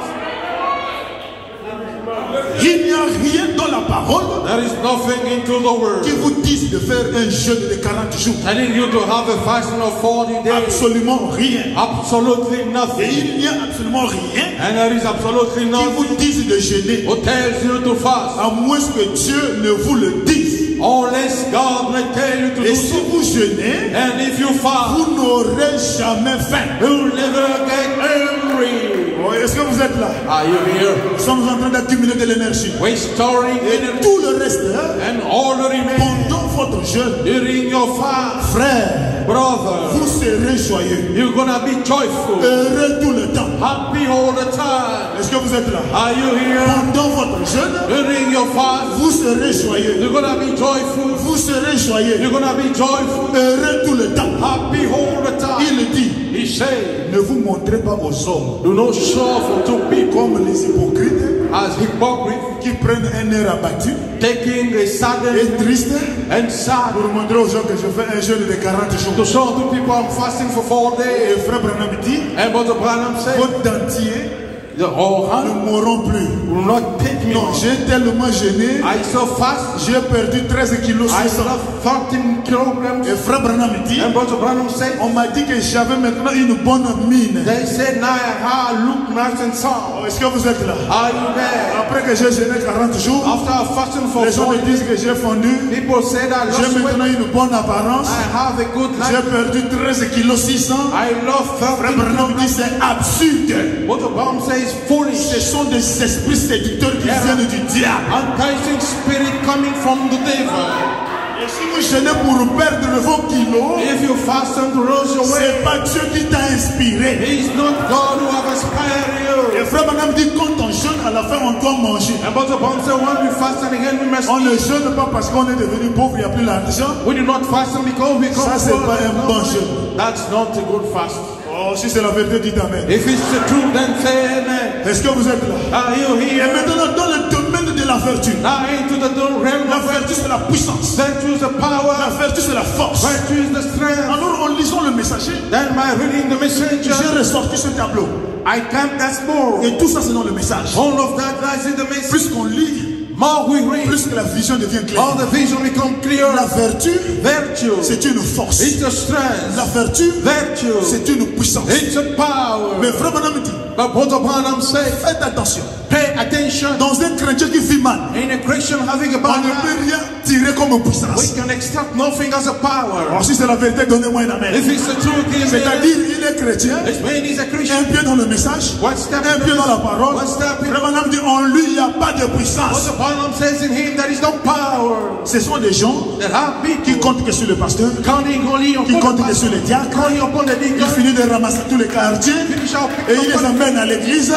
S1: Il n'y a rien dans la parole
S3: There is nothing into the word.
S1: qui vous dise de faire un jeûne de 40 jours.
S3: Telling you to have a fasting of 40 days.
S1: Absolument rien.
S3: Absolutely
S1: Et
S3: nothing.
S1: il n'y a absolument rien
S3: And there is absolutely
S1: qui
S3: nothing
S1: vous dise de jeûner.
S3: who tells you to fast.
S1: À moins que Dieu ne vous le dise.
S3: Unless God may tell you to
S1: Et
S3: do
S1: si
S3: so.
S1: vous jeûnez,
S3: And if you fast,
S1: vous n'aurez jamais faim.
S3: you'll never get hungry.
S1: Oh, est-ce que vous êtes là?
S3: Are you here?
S1: Nous sommes en train d'accumuler de l'énergie.
S3: We're storing
S1: Et
S3: energy
S1: tout le reste, hein,
S3: and all the remaining
S1: pendant votre jeûne,
S3: during your fast.
S1: frère,
S3: Brother,
S1: vous serez joyeux,
S3: you're gonna be joyful,
S1: heureux tout le temps.
S3: happy all the time.
S1: Est-ce que vous êtes là?
S3: Are you here?
S1: Pendant votre jeûne,
S3: During your fast,
S1: vous serez joyeux.
S3: you're gonna be joyful.
S1: Vous serez joyeux,
S3: You're gonna be joyful,
S1: heureux tout le temps.
S3: happy all the time.
S1: Il dit,
S3: He said,
S1: ne vous montrez pas aux hommes
S3: do not show for two people
S1: comme les hypocrites
S3: as hypocrites,
S1: qui prennent un air abattu
S3: taking a
S1: et
S3: sadden
S1: triste
S3: and sad.
S1: pour montrer aux gens que je fais un jeûne de 40 jours.
S3: To show to people I'm fasting for 4
S1: Et
S3: days.
S1: frère Branham dit,
S3: And Brother Branham said,
S1: vos dentiers
S3: the whole
S1: ne
S3: hand
S1: mourront plus.
S3: will not take me
S1: Non,
S3: on.
S1: j'ai tellement jeûné,
S3: I so fast,
S1: j'ai perdu 13 kilos
S3: I
S1: 600.
S3: lost 13 kilograms.
S1: Et frère Branham dit,
S3: And Brother Branham said,
S1: on m'a dit que j'avais maintenant une bonne mine.
S3: they said, now I look nice and sound.
S1: Oh, est-ce que vous êtes là?
S3: Are you there?
S1: Après que j'ai jeûné 40 jours,
S3: After fasting for
S1: les gens
S3: 4
S1: me disent que j'ai fondu.
S3: people said I
S1: J'ai
S3: lost
S1: maintenant
S3: weight.
S1: une bonne apparence.
S3: I have a good
S1: J'ai
S3: life.
S1: perdu 13 kilos 600.
S3: I lost
S1: Frère
S3: 13
S1: Branham dit c'est absurde.
S3: Brother Branham says foolish.
S1: Ce sont des esprits séducteurs qui viennent du diable.
S3: Enticing spirit coming from the devil.
S1: Et si vous jeûnez pour perdre vos kilos,
S3: If you fast and to lose your weight,
S1: c'est pas Dieu qui t'a inspiré.
S3: it's not God who have inspired
S1: Et
S3: you.
S1: frère Branham dit quand on jeûne, à la fin on doit manger.
S3: And Brother Branham said when we fast and again we must
S1: On ne
S3: eat.
S1: jeûne pas parce qu'on est devenu pauvre, il n'y a plus l'argent.
S3: We do not fast because we come
S1: Ça, c'est
S3: forward.
S1: pas un bon jeûne.
S3: That's not a good fast.
S1: Oh, si c'est la vérité, dites amen.
S3: If it's the truth, then say amen.
S1: Est-ce que vous êtes là?
S3: Are you
S1: Et
S3: here?
S1: maintenant, dans le domaine de la vertu,
S3: Now into the realm
S1: la
S3: of
S1: vertu c'est la puissance.
S3: virtue is the
S1: La
S3: power,
S1: vertu c'est la force.
S3: virtue is the strength.
S1: Alors en lisant le messager,
S3: Then by reading the messenger,
S1: j'ai ressorti ce tableau.
S3: I can't ask more.
S1: Et tout ça c'est dans le message.
S3: All of that lies in the message.
S1: Plus qu'on lit,
S3: More we read,
S1: plus que la vision devient claire.
S3: all the vision become clear.
S1: La vertu,
S3: Virtue,
S1: c'est une force.
S3: it's a strength.
S1: La vertu,
S3: Virtue,
S1: c'est une puissance.
S3: it's a power.
S1: Mais frère Branham dit,
S3: But Brother Branham said,
S1: faites attention.
S3: pay attention.
S1: Dans un chrétien qui vit mal,
S3: In a Christian having a
S1: on
S3: bad
S1: ne
S3: life,
S1: peut rien tirer comme
S3: we
S1: puissance.
S3: can extract nothing as a power.
S1: Alors si c'est la vérité, donnez-moi un amen.
S3: If it's the truth, give me
S1: C'est-à-dire, il est chrétien,
S3: It's when he's a Christian.
S1: un pied dans le message,
S3: One step
S1: un pied dans la parole.
S3: One step in.
S1: Frère Branham dit, en lui, il n'y a pas de puissance.
S3: Brother Branham says in him there is no power.
S1: Ce sont des gens
S3: That have
S1: qui
S3: people
S1: comptent que sur le pasteur,
S3: counting only
S1: qui
S3: upon
S1: comptent
S3: the
S1: que sur
S3: pastor,
S1: les diacres.
S3: counting upon the
S1: Il
S3: deacon,
S1: finit de ramasser tous les quartiers
S3: finish out
S1: et il les amène à l'église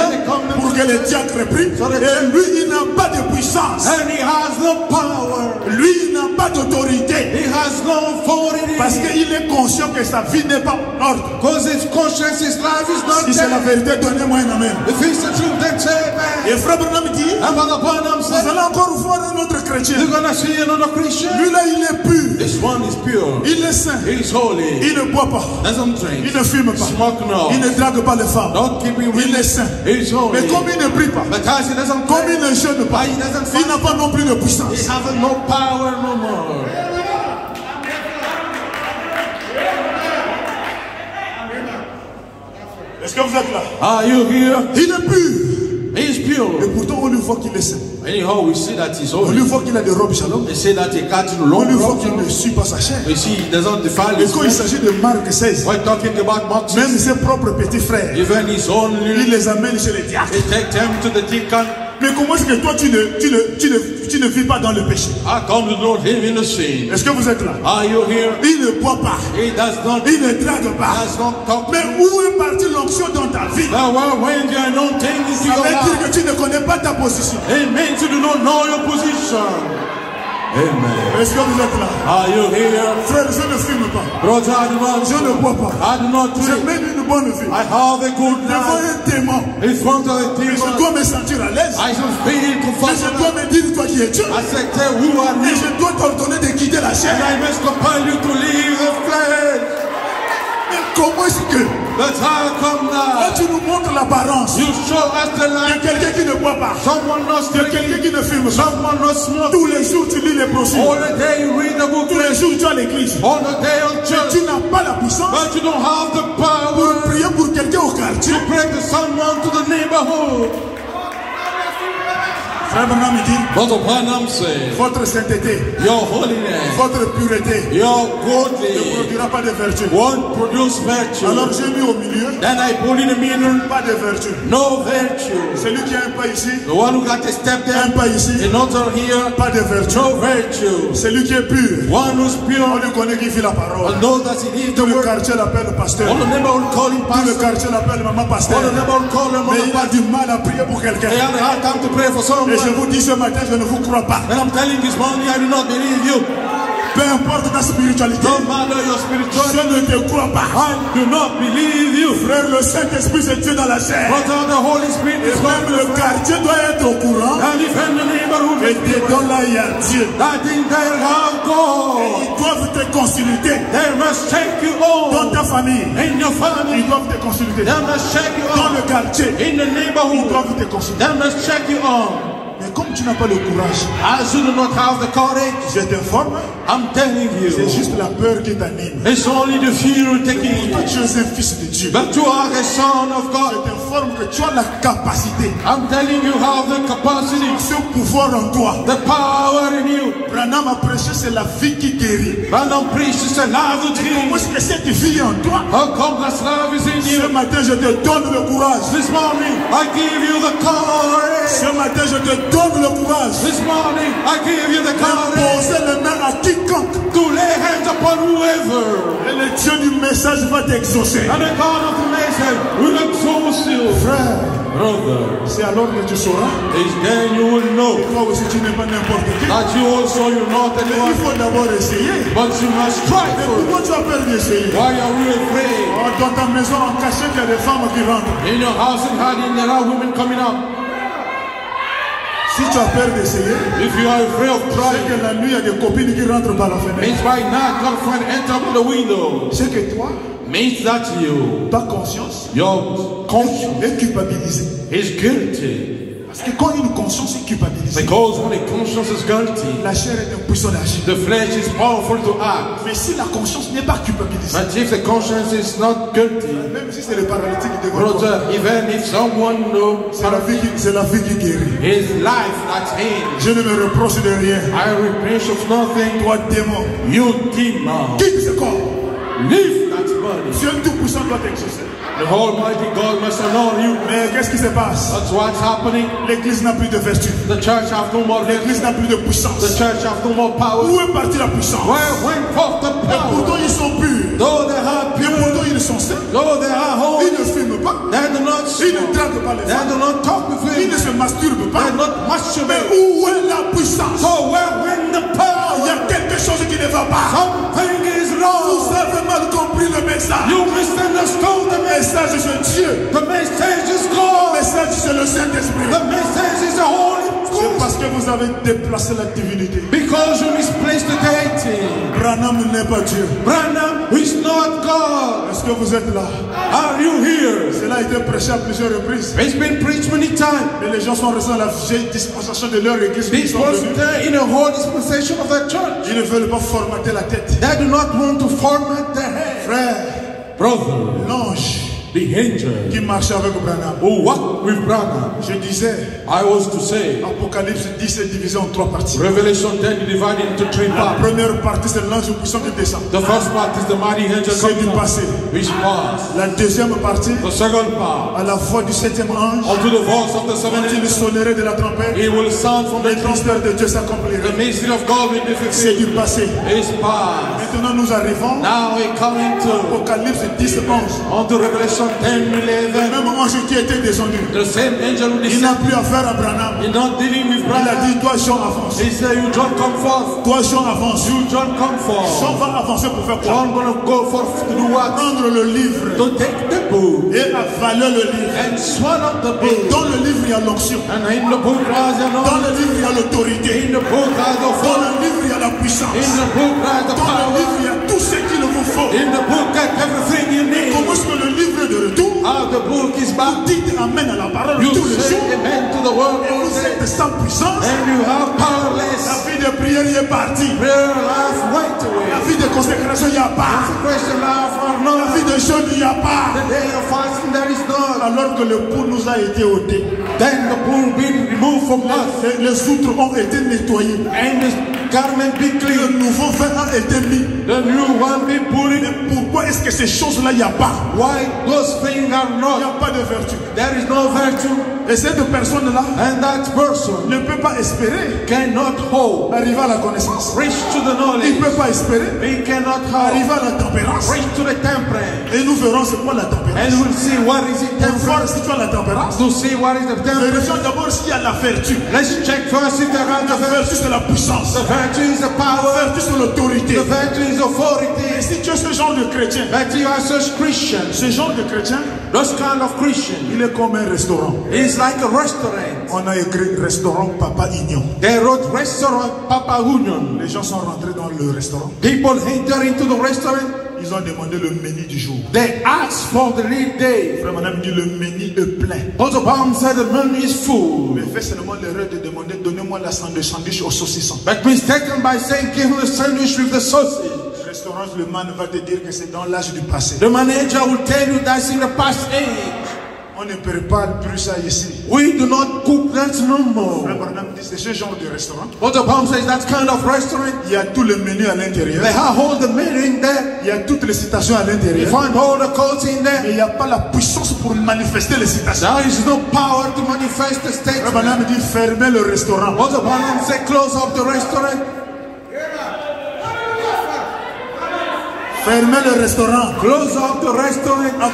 S1: pour que les diacres prient. Et lui, il n'a pas de puissance.
S3: and he has no power.
S1: Lui, il n'a pas d'autorité.
S3: He has no fault in
S1: Parce
S3: it.
S1: qu'il est conscient que sa vie n'est pas en ordre.
S3: Because his conscience, his life is not
S1: Si c'est la
S3: there.
S1: vérité, donnez-moi un amen.
S3: If it's the truth, then say
S1: Et
S3: amen.
S1: frère Branham dit,
S3: And Brother Branham
S1: vous
S3: said,
S1: allez encore voir un autre chrétien.
S3: you're gonna see another Christian.
S1: Lui là, il est pur.
S3: This one is pure.
S1: Il est saint.
S3: He's holy.
S1: Il ne boit pas.
S3: Doesn't drink.
S1: Il ne fume pas.
S3: Smoke no.
S1: Il ne drague pas les femmes.
S3: Don't keep him
S1: Il est
S3: with.
S1: saint.
S3: He's holy.
S1: Mais comme il ne prie pas,
S3: But as he doesn't
S1: comme
S3: pray,
S1: il ne jeûne pas,
S3: he doesn't
S1: il
S3: fight.
S1: n'a pas non plus de
S3: He
S1: puissance.
S3: has no power no more.
S1: Est-ce que vous êtes là?
S3: Are you here?
S1: Il est pur.
S3: He's
S1: Et
S3: pure.
S1: pourtant, on lui voit qu'il est saint.
S3: Anyhow, we see that he's
S1: On lui
S3: holy.
S1: voit qu'il a des robes shalom.
S3: They say that he got
S1: On
S3: long
S1: lui voit
S3: robes.
S1: qu'il ne suit pas sa chair.
S3: You see, he doesn't defile
S1: Et
S3: his
S1: quand il
S3: flesh.
S1: s'agit de Marc 16,
S3: We're talking about Mark
S1: même
S3: 6.
S1: ses propres petits frères,
S3: Even his own
S1: il
S3: little,
S1: les amène chez les diacres.
S3: he take them to the deacon.
S1: Mais comment est-ce que toi, tu ne vis pas dans le péché?
S3: How come you don't live in the sin?
S1: Est-ce que vous êtes là?
S3: Are you here?
S1: Il ne boit pas.
S3: He does not,
S1: Il ne drague pas.
S3: does not talk.
S1: Mais où est partie l'onction dans ta vie?
S3: Now, when you are not taking into
S1: Ça
S3: your
S1: veut dire
S3: life,
S1: que tu ne connais pas ta position.
S3: it means you do not know your position. Amen.
S1: Est-ce que vous êtes là?
S3: Are you here?
S1: Frère, je ne fume pas.
S3: Brother, I do not,
S1: Je ne bois pas.
S3: I do not
S1: Je
S3: drink.
S1: mène une bonne vie.
S3: I have a good
S1: Devant
S3: life.
S1: un démon.
S3: In front of the
S1: Mais je
S3: demon,
S1: dois me sentir à l'aise.
S3: I should feel
S1: Mais je
S3: comfortable.
S1: dois me dire, toi qui es Dieu.
S3: I said, tell who are
S1: Et
S3: you?
S1: je dois t'ordonner de quitter la
S3: And
S1: chair.
S3: I must compel you to leave the flesh.
S1: Mais comment est-ce que
S3: The time come
S1: quand
S3: now.
S1: tu nous montres l'apparence
S3: You show us the
S1: de
S3: light.
S1: quelqu'un qui ne boit pas,
S3: Someone not
S1: de quelqu'un
S3: drinking.
S1: qui ne fume pas,
S3: Someone not
S1: tous
S3: smoking.
S1: les jours tu lis les brochures,
S3: All the day you read the book.
S1: tous les jours tu as l'église,
S3: All the day on church.
S1: tu n'as pas la puissance
S3: But you don't have the
S1: pour
S3: power
S1: prier pour quelqu'un au quartier.
S3: to pray to someone to the neighborhood.
S1: Frère Branham dit,
S3: Brother Branham said,
S1: votre sainteté,
S3: your holiness,
S1: votre pureté
S3: your
S1: ne
S3: godly
S1: produira pas de vertu.
S3: won't produce virtue.
S1: Alors j'ai mis au milieu,
S3: Then I put in the middle,
S1: pas de vertu.
S3: no virtue.
S1: Celui qui a un pas ici,
S3: The one who got a step
S1: un
S3: there,
S1: pas ici,
S3: another here,
S1: pas de vertu.
S3: no virtue.
S1: Celui qui est pur,
S3: One who's
S1: on
S3: pure,
S1: lui connaît qui vit la parole.
S3: and knows that he needs the
S1: Tout le
S3: word.
S1: quartier l'appelle pasteur.
S3: All the neighborhood call him
S1: Tout le
S3: pastor.
S1: quartier l'appelle maman pasteur.
S3: All the neighborhood call him
S1: Mais
S3: mother
S1: il a
S3: pastor.
S1: du mal à prier pour quelqu'un.
S3: They have a hard time to pray for
S1: Et
S3: someone.
S1: je vous dis ce matin, je ne vous crois pas.
S3: And I'm telling this morning, I do not believe you.
S1: Peu importe ta spiritualité,
S3: No matter your
S1: je
S3: spirituality,
S1: ne te crois pas.
S3: I do not believe you.
S1: Frère, le Saint-Esprit c'est Dieu dans la chair.
S3: Brother, the Holy Spirit
S1: Et
S3: is
S1: même
S3: going
S1: le
S3: to
S1: quartier doit être au courant.
S3: and if in the neighborhood
S1: Et
S3: is
S1: dedans là, il y a Dieu.
S3: that in there have God,
S1: Ils doivent te consulter.
S3: they must check you
S1: Dans
S3: on.
S1: ta famille,
S3: In your family,
S1: ils doivent te consulter.
S3: they must check you
S1: Dans
S3: on.
S1: le quartier,
S3: In the
S1: ils
S3: neighborhood,
S1: doivent te consulter.
S3: they must check you on.
S1: Mais comme tu n'as pas le courage,
S3: As you do not have the courage,
S1: je t'informe,
S3: I'm telling
S1: c'est
S3: you,
S1: juste la peur qui t'anime.
S3: it's only the fear taking
S1: Toi,
S3: you.
S1: tu es un fils de Dieu.
S3: But you are a son of
S1: Je
S3: God.
S1: t'informe que tu as la capacité,
S3: I'm telling you, have the capacity,
S1: ce pouvoir en toi.
S3: the power in you.
S1: Branham a prêché, c'est la vie qui guérit.
S3: Random priest is a love with
S1: Comment
S3: him.
S1: est-ce que cette vie en toi?
S3: How come that love is in
S1: Ce
S3: you?
S1: matin, je te donne le courage.
S3: This morning, I give you the courage.
S1: Ce matin, je te donne le courage.
S3: This morning, I give you the courage
S1: Poser les mains à quiconque.
S3: to lay hands upon whoever.
S1: Et le Dieu du message va t'exaucer.
S3: And the God of the nation will exalt you.
S1: Frère,
S3: Brother,
S1: c'est alors que tu sauras.
S3: it's then you will know
S1: Toi aussi, tu n'es pas n'importe qui.
S3: that you also, you're not
S1: Mais il
S3: anyone,
S1: faut d'abord essayer.
S3: but you must try
S1: Mais
S3: for it.
S1: pourquoi tu as peur d'essayer?
S3: Why are we afraid?
S1: Oh, dans ta maison en cachette, il y a des femmes qui rentrent.
S3: In your house in hiding, there are women coming up.
S1: Si tu as peur d'essayer,
S3: If you are afraid of
S1: c'est
S3: trying,
S1: que la nuit, il y a des copines qui rentrent par la fenêtre.
S3: means by night girlfriend enter from the window.
S1: C'est que toi,
S3: Means that you,
S1: ta conscience
S3: your conscience
S1: est culpabilisée.
S3: is guilty.
S1: Parce que quand une conscience est culpabilisée,
S3: Because when a conscience is guilty,
S1: la chair est impuissante d'agir.
S3: the flesh is powerful to act.
S1: Mais si la conscience n'est pas culpabilisée,
S3: But if the conscience is not guilty,
S1: même si c'est le paralytique qui devrait voir,
S3: brother, even if someone knows
S1: c'est la vie qui guérit.
S3: his life that's in,
S1: Je ne me reproche de rien.
S3: I reproach of nothing.
S1: Toi, démon,
S3: You demon,
S1: quitte ce corps.
S3: leave that body.
S1: Dieu Tout-Puissant doit t'exaucer.
S3: The Almighty God must honor you.
S1: Mais qu'est-ce qui se passe?
S3: That's what's happening.
S1: L'église n'a plus de vertu.
S3: The church have no more virtue.
S1: L'église n'a plus de
S3: The
S1: puissance.
S3: church have no more power.
S1: Où est partie la puissance?
S3: Where went forth the
S1: Et pourtant,
S3: power?
S1: ils sont purs.
S3: Though they are
S1: Et
S3: pure,
S1: pourtant, ils sont saints.
S3: though they are
S1: Ils
S3: holy,
S1: ne fument pas.
S3: they do not
S1: Ils ne
S3: smoke,
S1: draguent pas les
S3: they
S1: femmes.
S3: do not talk with
S1: Ils ne
S3: women,
S1: se masturbent pas.
S3: they do not
S1: Mais
S3: masturbate.
S1: où est la puissance?
S3: So where went the
S1: Il y
S3: power?
S1: a quelque chose qui ne ne va pas.
S3: Something is
S1: Vous
S3: wrong.
S1: avez mal compris le message.
S3: You misunderstood the
S1: Le
S3: message.
S1: message c'est Dieu.
S3: The message is
S1: Le
S3: God.
S1: message c'est le Saint-Esprit.
S3: The message is the Holy
S1: C'est
S3: Ghost.
S1: parce que vous avez déplacé la divinité.
S3: Because you misplaced the deity.
S1: Branham n'est pas Dieu.
S3: Branham is not God.
S1: Est-ce que vous êtes là?
S3: Are you here?
S1: Cela a été prêché à plusieurs reprises.
S3: It's been preached many times.
S1: Mais les gens sont restés dans la vieille dispensation de leur église. Ils
S3: This
S1: sont
S3: was
S1: venus.
S3: there in a whole dispensation of the church.
S1: Ils ne veulent pas formater la tête.
S3: They do not want to format the head.
S1: Frère,
S3: Brother,
S1: l'ange
S3: the angel
S1: qui marchait avec Branham.
S3: who walked with Branham,
S1: Je disais,
S3: I was to say,
S1: Apocalypse 10 est divisé en 3 parties.
S3: Revelation 10 is divided into 3
S1: La
S3: parts.
S1: première partie, c'est l'ange puissant qui descend.
S3: The first part is the mighty angel
S1: C'est du
S3: coming
S1: passé.
S3: down, which pass.
S1: La deuxième partie,
S3: The second part,
S1: à la voix du septième ange,
S3: unto the voice of the
S1: quand
S3: seventh
S1: il
S3: angel,
S1: sonnerait de la trompette,
S3: it will sound from the
S1: le
S3: trumpet.
S1: mystère de Dieu
S3: The
S1: s'accomplirait.
S3: mystery of God will be
S1: C'est
S3: fulfilled.
S1: du passé.
S3: It's past.
S1: Maintenant, nous arrivons
S3: Now we come into
S1: Apocalypse 10, 11.
S3: onto Revelation 10,
S1: Le
S3: 11.
S1: même ange qui était descendu.
S3: The same angel who
S1: Il n'a
S3: descended.
S1: plus affaire à Branham.
S3: He's not dealing with
S1: Il a
S3: Branham.
S1: dit, toi, Jean, avance.
S3: He said, you John, come forth.
S1: Toi, Jean, avance.
S3: You John, come forth.
S1: Jean va avancer pour faire quoi?
S3: John gonna go forth to do what?
S1: Prendre le livre
S3: To take the book
S1: et avaler le livre.
S3: and swallow the
S1: Et
S3: book.
S1: dans le livre, il y a l'onction.
S3: And in the book lies the
S1: Dans
S3: knowledge.
S1: le livre, il y a l'autorité.
S3: In the book lies the
S1: Dans
S3: faith.
S1: le livre, il y a la puissance.
S3: In the book lies the
S1: Dans le
S3: power.
S1: livre, il y a tout ce qu'il vous faut.
S3: In the book got everything you need.
S1: Comment est-ce que le livre est de retour?
S3: How the book is back.
S1: Dites amen à la parole
S3: You
S1: tous les
S3: say
S1: jours.
S3: amen to the word
S1: Et
S3: all
S1: vous
S3: day.
S1: êtes sans puissance.
S3: And you have
S1: La
S3: powerless.
S1: vie de prière y est partie.
S3: Prayer life went away.
S1: La vie de consécration, il n'y a pas.
S3: Christian life are
S1: La
S3: not.
S1: vie de jeûne, il n'y a pas.
S3: The day of fasting there is none.
S1: Alors que le pot nous a été ôté.
S3: Then the bull been removed from us.
S1: Et les outres ont été nettoyés.
S3: And the garment be
S1: Le
S3: clean.
S1: nouveau vin a été mis.
S3: The new one be put in.
S1: Mais pourquoi est-ce que ces choses-là, il n'y a pas?
S3: Why those things are
S1: Il n'y
S3: not?
S1: a pas de vertu.
S3: There is no virtue.
S1: Et cette personne-là
S3: And that person
S1: ne peut pas espérer
S3: cannot hold.
S1: arriver à la connaissance.
S3: Reach to the
S1: Il ne
S3: knowledge.
S1: peut pas espérer
S3: He cannot hold.
S1: arriver à la tempérance.
S3: Reach to the temperance.
S1: Et nous verrons c'est quoi la tempérance.
S3: And we'll see what is it
S1: Pour voir
S3: temperance.
S1: si tu as la tempérance.
S3: To see what is the temperance.
S1: Vérifions d'abord s'il y a la vertu.
S3: Let's check first if there are
S1: La
S3: the virtue.
S1: vertu, c'est la puissance.
S3: The virtue is the
S1: La
S3: power.
S1: vertu, c'est l'autorité.
S3: The virtue is
S1: Et
S3: authority.
S1: si tu es ce genre de chrétien,
S3: But you are such Christian.
S1: ce genre de chrétien,
S3: Those kind of Christian.
S1: il est comme un restaurant.
S3: It's like a restaurant.
S1: On a écrit restaurant Papa Ignon.
S3: They wrote restaurant Papa Union.
S1: Les gens sont rentrés dans le restaurant.
S3: People enter into the restaurant.
S1: Ils ont demandé le menu du jour.
S3: They ask for the lead day.
S1: Frère Madame dit le menu est plein.
S3: But the Bible said the menu is full.
S1: Mais fait seulement l'erreur de demander donnez-moi la sandwich au saucisson.
S3: But mistaken by saying give me a sandwich with the sausage.
S1: Le restaurant, le man va te dire que c'est dans l'âge du passé.
S3: The manager will tell you that's in the past age.
S1: On ne prépare plus ça ici.
S3: We do not cook that no more.
S1: Frère Madame dit c'est ce genre de restaurant.
S3: But the Bible says that kind of restaurant.
S1: Il y a tout le menu à
S3: They
S1: l'intérieur.
S3: have all the menu in there.
S1: Il y a toutes les citations à
S3: You
S1: l'intérieur.
S3: find all the codes in
S1: Mais
S3: there.
S1: il n'y a pas la puissance pour manifester les citations.
S3: There is no power to manifest the
S1: Frère
S3: statement.
S1: Madame dit fermez le restaurant.
S3: But the Bible says close up the restaurant.
S1: Fermez le restaurant.
S3: Close up the restaurant.
S1: À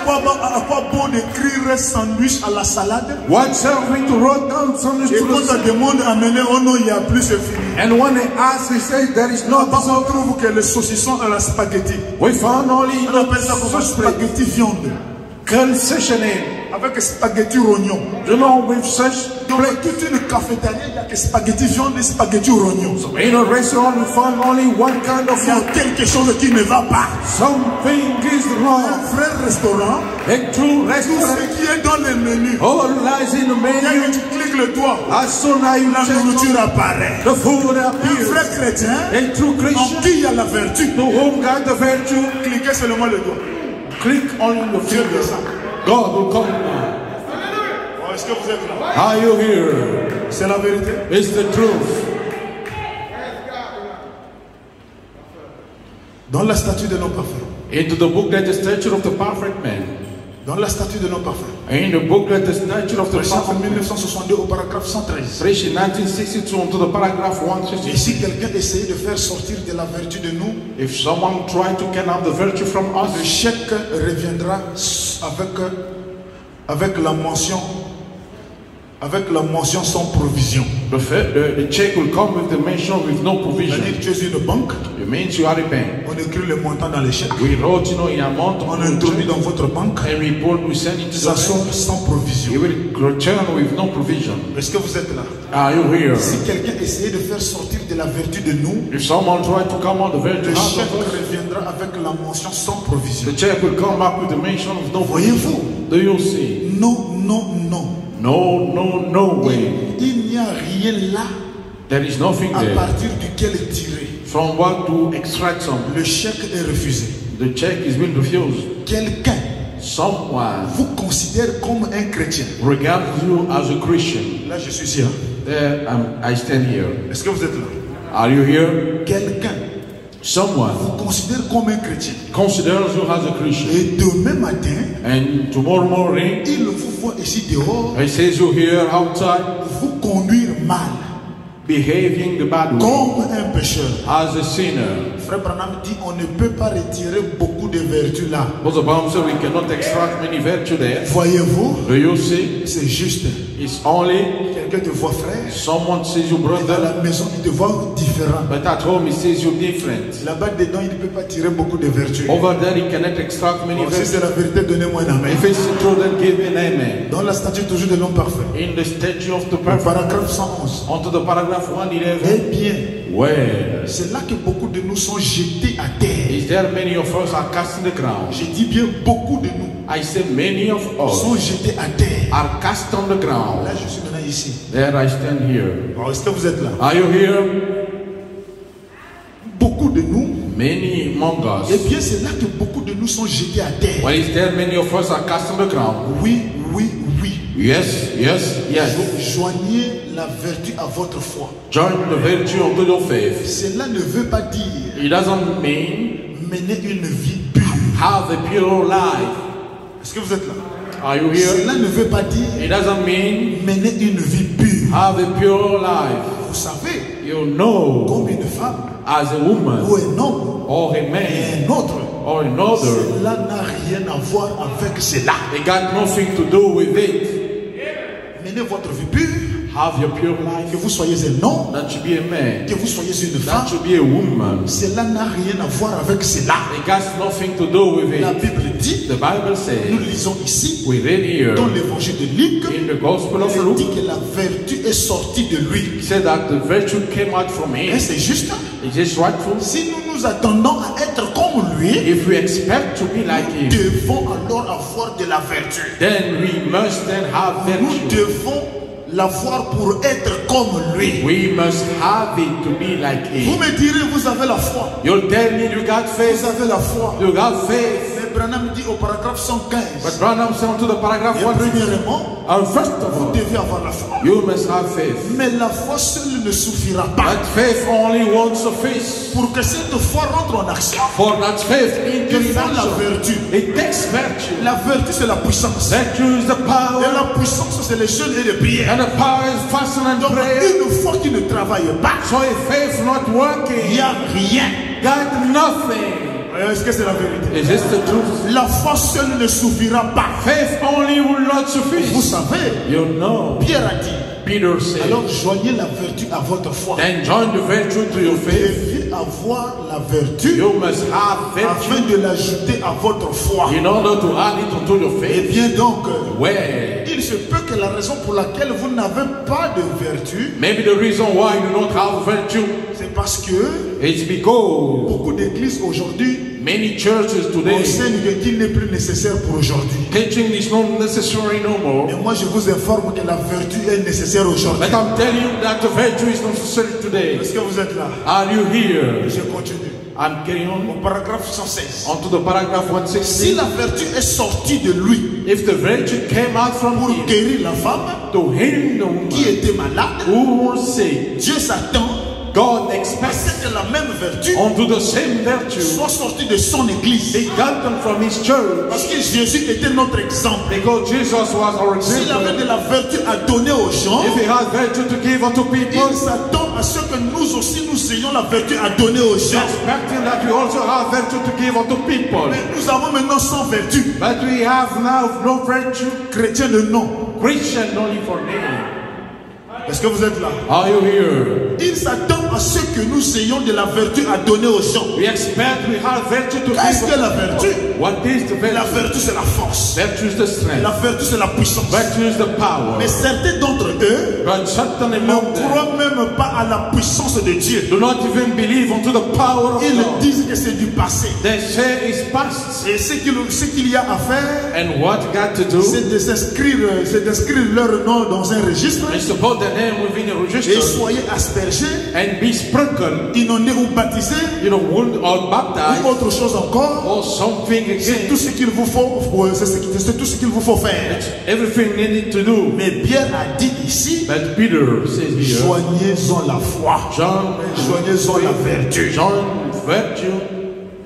S1: quoi bon d'écrire sandwich à la salade?
S3: What serving to write down sandwich
S1: Et
S3: to
S1: quand
S3: the
S1: on demande à mener, oh non, il n'y a plus, c'est fini.
S3: And when they ask, he says there is no
S1: Là-bas, on
S3: so.
S1: trouve que le saucisson à la spaghetti.
S3: We found only
S1: On appelle ça comme spaghetti viande.
S3: concessionaire.
S1: Avec spaghetti rognon.
S3: You know, with such
S1: Dans toute une cafétéria, il n'y a que spaghetti viande et spaghetti rognon.
S3: in a restaurant, we find only one kind of
S1: Il y a
S3: food.
S1: quelque chose qui ne va pas.
S3: Something is
S1: Un
S3: wrong.
S1: vrai restaurant,
S3: A true
S1: tout
S3: restaurant.
S1: ce qui est dans le menu.
S3: All lies in the
S1: Dès
S3: menu.
S1: que tu cliques le doigt,
S3: As soon as you
S1: la
S3: check,
S1: nourriture apparaît.
S3: the food
S1: Un
S3: appears.
S1: vrai chrétien,
S3: A true
S1: en
S3: Christian,
S1: qui il y a la vertu.
S3: to whom got the virtue,
S1: Cliquez seulement le doigt.
S3: click on the
S1: Dieu
S3: finger.
S1: descend.
S3: God will come now.
S1: Oh, est-ce que vous êtes là?
S3: Are you here?
S1: C'est la vérité.
S3: It's the truth.
S1: Dans la statue de nos parfaits.
S3: Into the book that the stature of the perfect man.
S1: Dans la statue de nos parfaits.
S3: In the book that the stature of the
S1: Prêché en
S3: perfect man.
S1: 1962 au paragraphe 113.
S3: Preached in 1962 onto the paragraph
S1: Et
S3: 160.
S1: si quelqu'un essayait de faire sortir de la vertu de nous,
S3: If someone tried to get out the virtue from
S1: le
S3: us,
S1: chèque reviendra avec la mention avec la mention sans provision.
S3: The check will come with the mention with no provision.
S1: C'est-à-dire que tu es une banque,
S3: It means you are a bank.
S1: on écrit le montant dans les chèques,
S3: We wrote, in amount
S1: on
S3: on
S1: introduit dans votre banque,
S3: and we send it to
S1: ça
S3: the
S1: sort
S3: bank.
S1: sans provision.
S3: It will return with no provision.
S1: Est-ce que vous êtes là?
S3: Are you here?
S1: Si quelqu'un essayait de faire sortir de la vertu de nous,
S3: If someone try to come out the
S1: le
S3: virtue out
S1: chèque
S3: of us,
S1: reviendra avec la mention sans provision.
S3: the check will come back with the mention of no provision.
S1: Voyez-vous?
S3: Do you see?
S1: Non, non, non.
S3: No way.
S1: Il n'y a rien là
S3: There is nothing
S1: à
S3: there
S1: partir duquel tirer.
S3: from what to extract some.
S1: Le chèque est refusé.
S3: The check is being refused.
S1: Quelqu'un
S3: Someone
S1: vous considère comme un chrétien.
S3: regards you as a Christian.
S1: Là, je suis ici. Hein.
S3: There I stand here.
S1: Est-ce que vous êtes là?
S3: Are you here?
S1: Quelqu'un
S3: Someone
S1: vous considère comme un chrétien.
S3: considers you as a Christian.
S1: Et demain matin,
S3: And tomorrow morning,
S1: il vous voit ici dehors
S3: he says you here outside
S1: vous conduire mal,
S3: behaving the bad way
S1: comme un pécheur.
S3: as a sinner.
S1: Frère Branham dit on ne peut pas retirer beaucoup de vertus là.
S3: But the Bible says we cannot extract many virtue there.
S1: Voyez-vous,
S3: Do you see?
S1: c'est juste.
S3: It's only
S1: Quelqu'un te voit frère,
S3: someone says you
S1: et dans
S3: brother,
S1: la maison il te voit différent.
S3: but at home he says you different.
S1: Là-bas dedans il ne peut pas tirer beaucoup de vertus.
S3: Over there he cannot extract many
S1: Si
S3: virtue.
S1: c'est la vérité, donnez-moi un amen.
S3: If it's the truth, then give an amen.
S1: Dans la statue toujours de l'homme parfait.
S3: In the statute of the
S1: Le
S3: perfect,
S1: paragraphe 111.
S3: onto the paragraph 111,
S1: Eh bien,
S3: where
S1: c'est là que beaucoup de nous sont jetés à terre.
S3: is there many of us are cast in the ground?
S1: Je dis bien beaucoup de nous
S3: I say many of
S1: sont
S3: us
S1: jetés à terre.
S3: are cast on the ground.
S1: Là, je suis maintenant ici.
S3: There I stand here.
S1: Alors, est-ce que vous êtes là?
S3: Are you here?
S1: Beaucoup de nous,
S3: Many among
S1: eh
S3: us.
S1: bien, c'est là que beaucoup de nous sont jetés à terre.
S3: Well, is there many of us are cast on the ground?
S1: Oui, oui, oui.
S3: Yes, yes, yes.
S1: Joignez la vertu à votre foi.
S3: Join the virtue unto your faith.
S1: Cela ne veut pas dire
S3: It doesn't mean
S1: mener une vie pure.
S3: have a pure life.
S1: Est-ce que vous êtes là?
S3: Are you here?
S1: Cela ne veut pas dire
S3: It doesn't mean
S1: mener une vie pure.
S3: have a pure life.
S1: Vous savez,
S3: You know,
S1: comme une femme
S3: as a woman
S1: ou un homme
S3: or a
S1: et
S3: man
S1: un autre,
S3: or another,
S1: cela n'a rien à voir avec cela.
S3: they got nothing to do with it.
S1: Menez votre vie pure,
S3: Have your pure
S1: que
S3: life.
S1: vous soyez un homme,
S3: That should be a man.
S1: que vous soyez une femme,
S3: That should be a woman.
S1: cela n'a rien à voir avec cela.
S3: It got nothing to do with
S1: La
S3: it.
S1: Bible dit,
S3: The Bible
S1: nous
S3: says,
S1: lisons ici,
S3: we read here
S1: dans l'évangile de Luc,
S3: in the Gospel of
S1: il dit
S3: Luke,
S1: que la vertu est sortie de lui.
S3: he said that the virtue came out from
S1: Et
S3: him.
S1: c'est juste,
S3: Is this rightful?
S1: si nous nous attendons à être comme lui,
S3: If we expect to be like
S1: nous
S3: him,
S1: devons alors avoir de la vertu.
S3: then we must then have
S1: Nous
S3: virtue.
S1: devons l'avoir pour être comme lui.
S3: We must have it to be like
S1: Vous
S3: him.
S1: me direz, vous avez la foi.
S3: You'll tell me you got
S1: Vous
S3: faith.
S1: avez la foi.
S3: You got faith.
S1: Mais Branham dit au paragraphe 115,
S3: But Branham said to the paragraph
S1: et
S3: 1,
S1: premièrement,
S3: and first of
S1: vous
S3: all,
S1: devez avoir la foi.
S3: you must have faith.
S1: Mais la foi seule ne suffira pas.
S3: But faith only won't suffice.
S1: Pour que cette foi rentre en action,
S3: For that faith into
S1: il faut la
S3: action,
S1: vertu.
S3: it takes virtue.
S1: La vertu, c'est la puissance.
S3: Virtue is the
S1: Et
S3: power,
S1: la puissance, c'est les jeûnes et les prières.
S3: and the power is fasting and
S1: Donc,
S3: prayer.
S1: une foi qui ne travaille pas,
S3: So if faith not
S1: il n'y
S3: working,
S1: a rien.
S3: got nothing.
S1: Est-ce que c'est la vérité?
S3: Is this the truth?
S1: La foi seule ne suffira pas.
S3: Faith only will not
S1: Vous
S3: suffice.
S1: savez,
S3: You know,
S1: Pierre a dit,
S3: Peter said,
S1: alors joignez la vertu à votre foi.
S3: then join the virtue to your
S1: Vous
S3: faith.
S1: devez avoir la vertu
S3: You must have virtue
S1: afin de l'ajouter à votre foi.
S3: in order to add it unto your
S1: Eh
S3: faith.
S1: bien donc,
S3: Where?
S1: il se peut que la raison pour laquelle vous n'avez pas de vertu,
S3: Maybe the reason why you don't have virtue
S1: c'est parce que
S3: is because
S1: beaucoup d'églises aujourd'hui
S3: many churches today
S1: enseignent qu'il n'est plus nécessaire pour aujourd'hui.
S3: teaching is not necessary no more.
S1: Et moi je vous informe que la vertu est nécessaire aujourd'hui.
S3: But I'm telling you that the virtue is necessary today.
S1: Est-ce que vous êtes là?
S3: Are you here?
S1: Je continue.
S3: I'm carrying
S1: Au
S3: on
S1: paragraphe 116.
S3: onto the paragraph
S1: Si
S3: 160.
S1: la vertu est sortie de lui
S3: If the virtue came out from
S1: pour
S3: him
S1: guérir la femme
S3: to him, the
S1: qui
S3: woman
S1: était malade,
S3: who was sick,
S1: Dieu s'attend
S3: God
S1: à
S3: expects
S1: ce que la même vertu
S3: unto the same virtue
S1: soit sortie de son église.
S3: be gotten from his church.
S1: Parce que Jésus était notre exemple.
S3: Because Jesus was our
S1: S'il avait de
S3: example.
S1: la vertu à donner aux gens,
S3: If he had virtue to give unto people,
S1: il s'attend à ce que nous aussi nous ayons la vertu à donner aux gens.
S3: expecting that we also have virtue to give unto people.
S1: Mais nous avons maintenant sans vertu.
S3: But we have now no virtue.
S1: Chrétien de nom.
S3: Christian only for name.
S1: Est-ce que vous êtes là?
S3: Are you here?
S1: Il s'attend à ce que nous ayons de la vertu à donner aux gens.
S3: We expect we have virtue to
S1: Qu'est-ce que
S3: give.
S1: la vertu?
S3: What is the
S1: La
S3: virtue?
S1: vertu, c'est la force.
S3: Virtue is the strength.
S1: La vertu, c'est la puissance.
S3: Virtue is the power.
S1: Mais certains d'entre eux
S3: But certain
S1: ne
S3: among them
S1: croient même pas à la puissance de Dieu.
S3: do not even believe unto the power of
S1: Ils
S3: God.
S1: disent que c'est du passé.
S3: They say it's past.
S1: Et ce qu'il y a à faire,
S3: And what got to do
S1: c'est d'inscrire leur nom dans un registre
S3: is to put the name within a
S1: et
S3: register
S1: soyez aspergés,
S3: and be sprinkled,
S1: inondés ou baptisés
S3: wound or
S1: ou
S3: baptized
S1: autre chose encore.
S3: or something
S1: C'est tout
S3: again.
S1: ce qu'il vous faut, c'est tout ce qu'il vous faut faire.
S3: Everything they need to do.
S1: Mais Pierre a dit ici,
S3: But Peter says here,
S1: joignez-en la foi,
S3: John,
S1: joignez-en la vertu.
S3: John, virtue.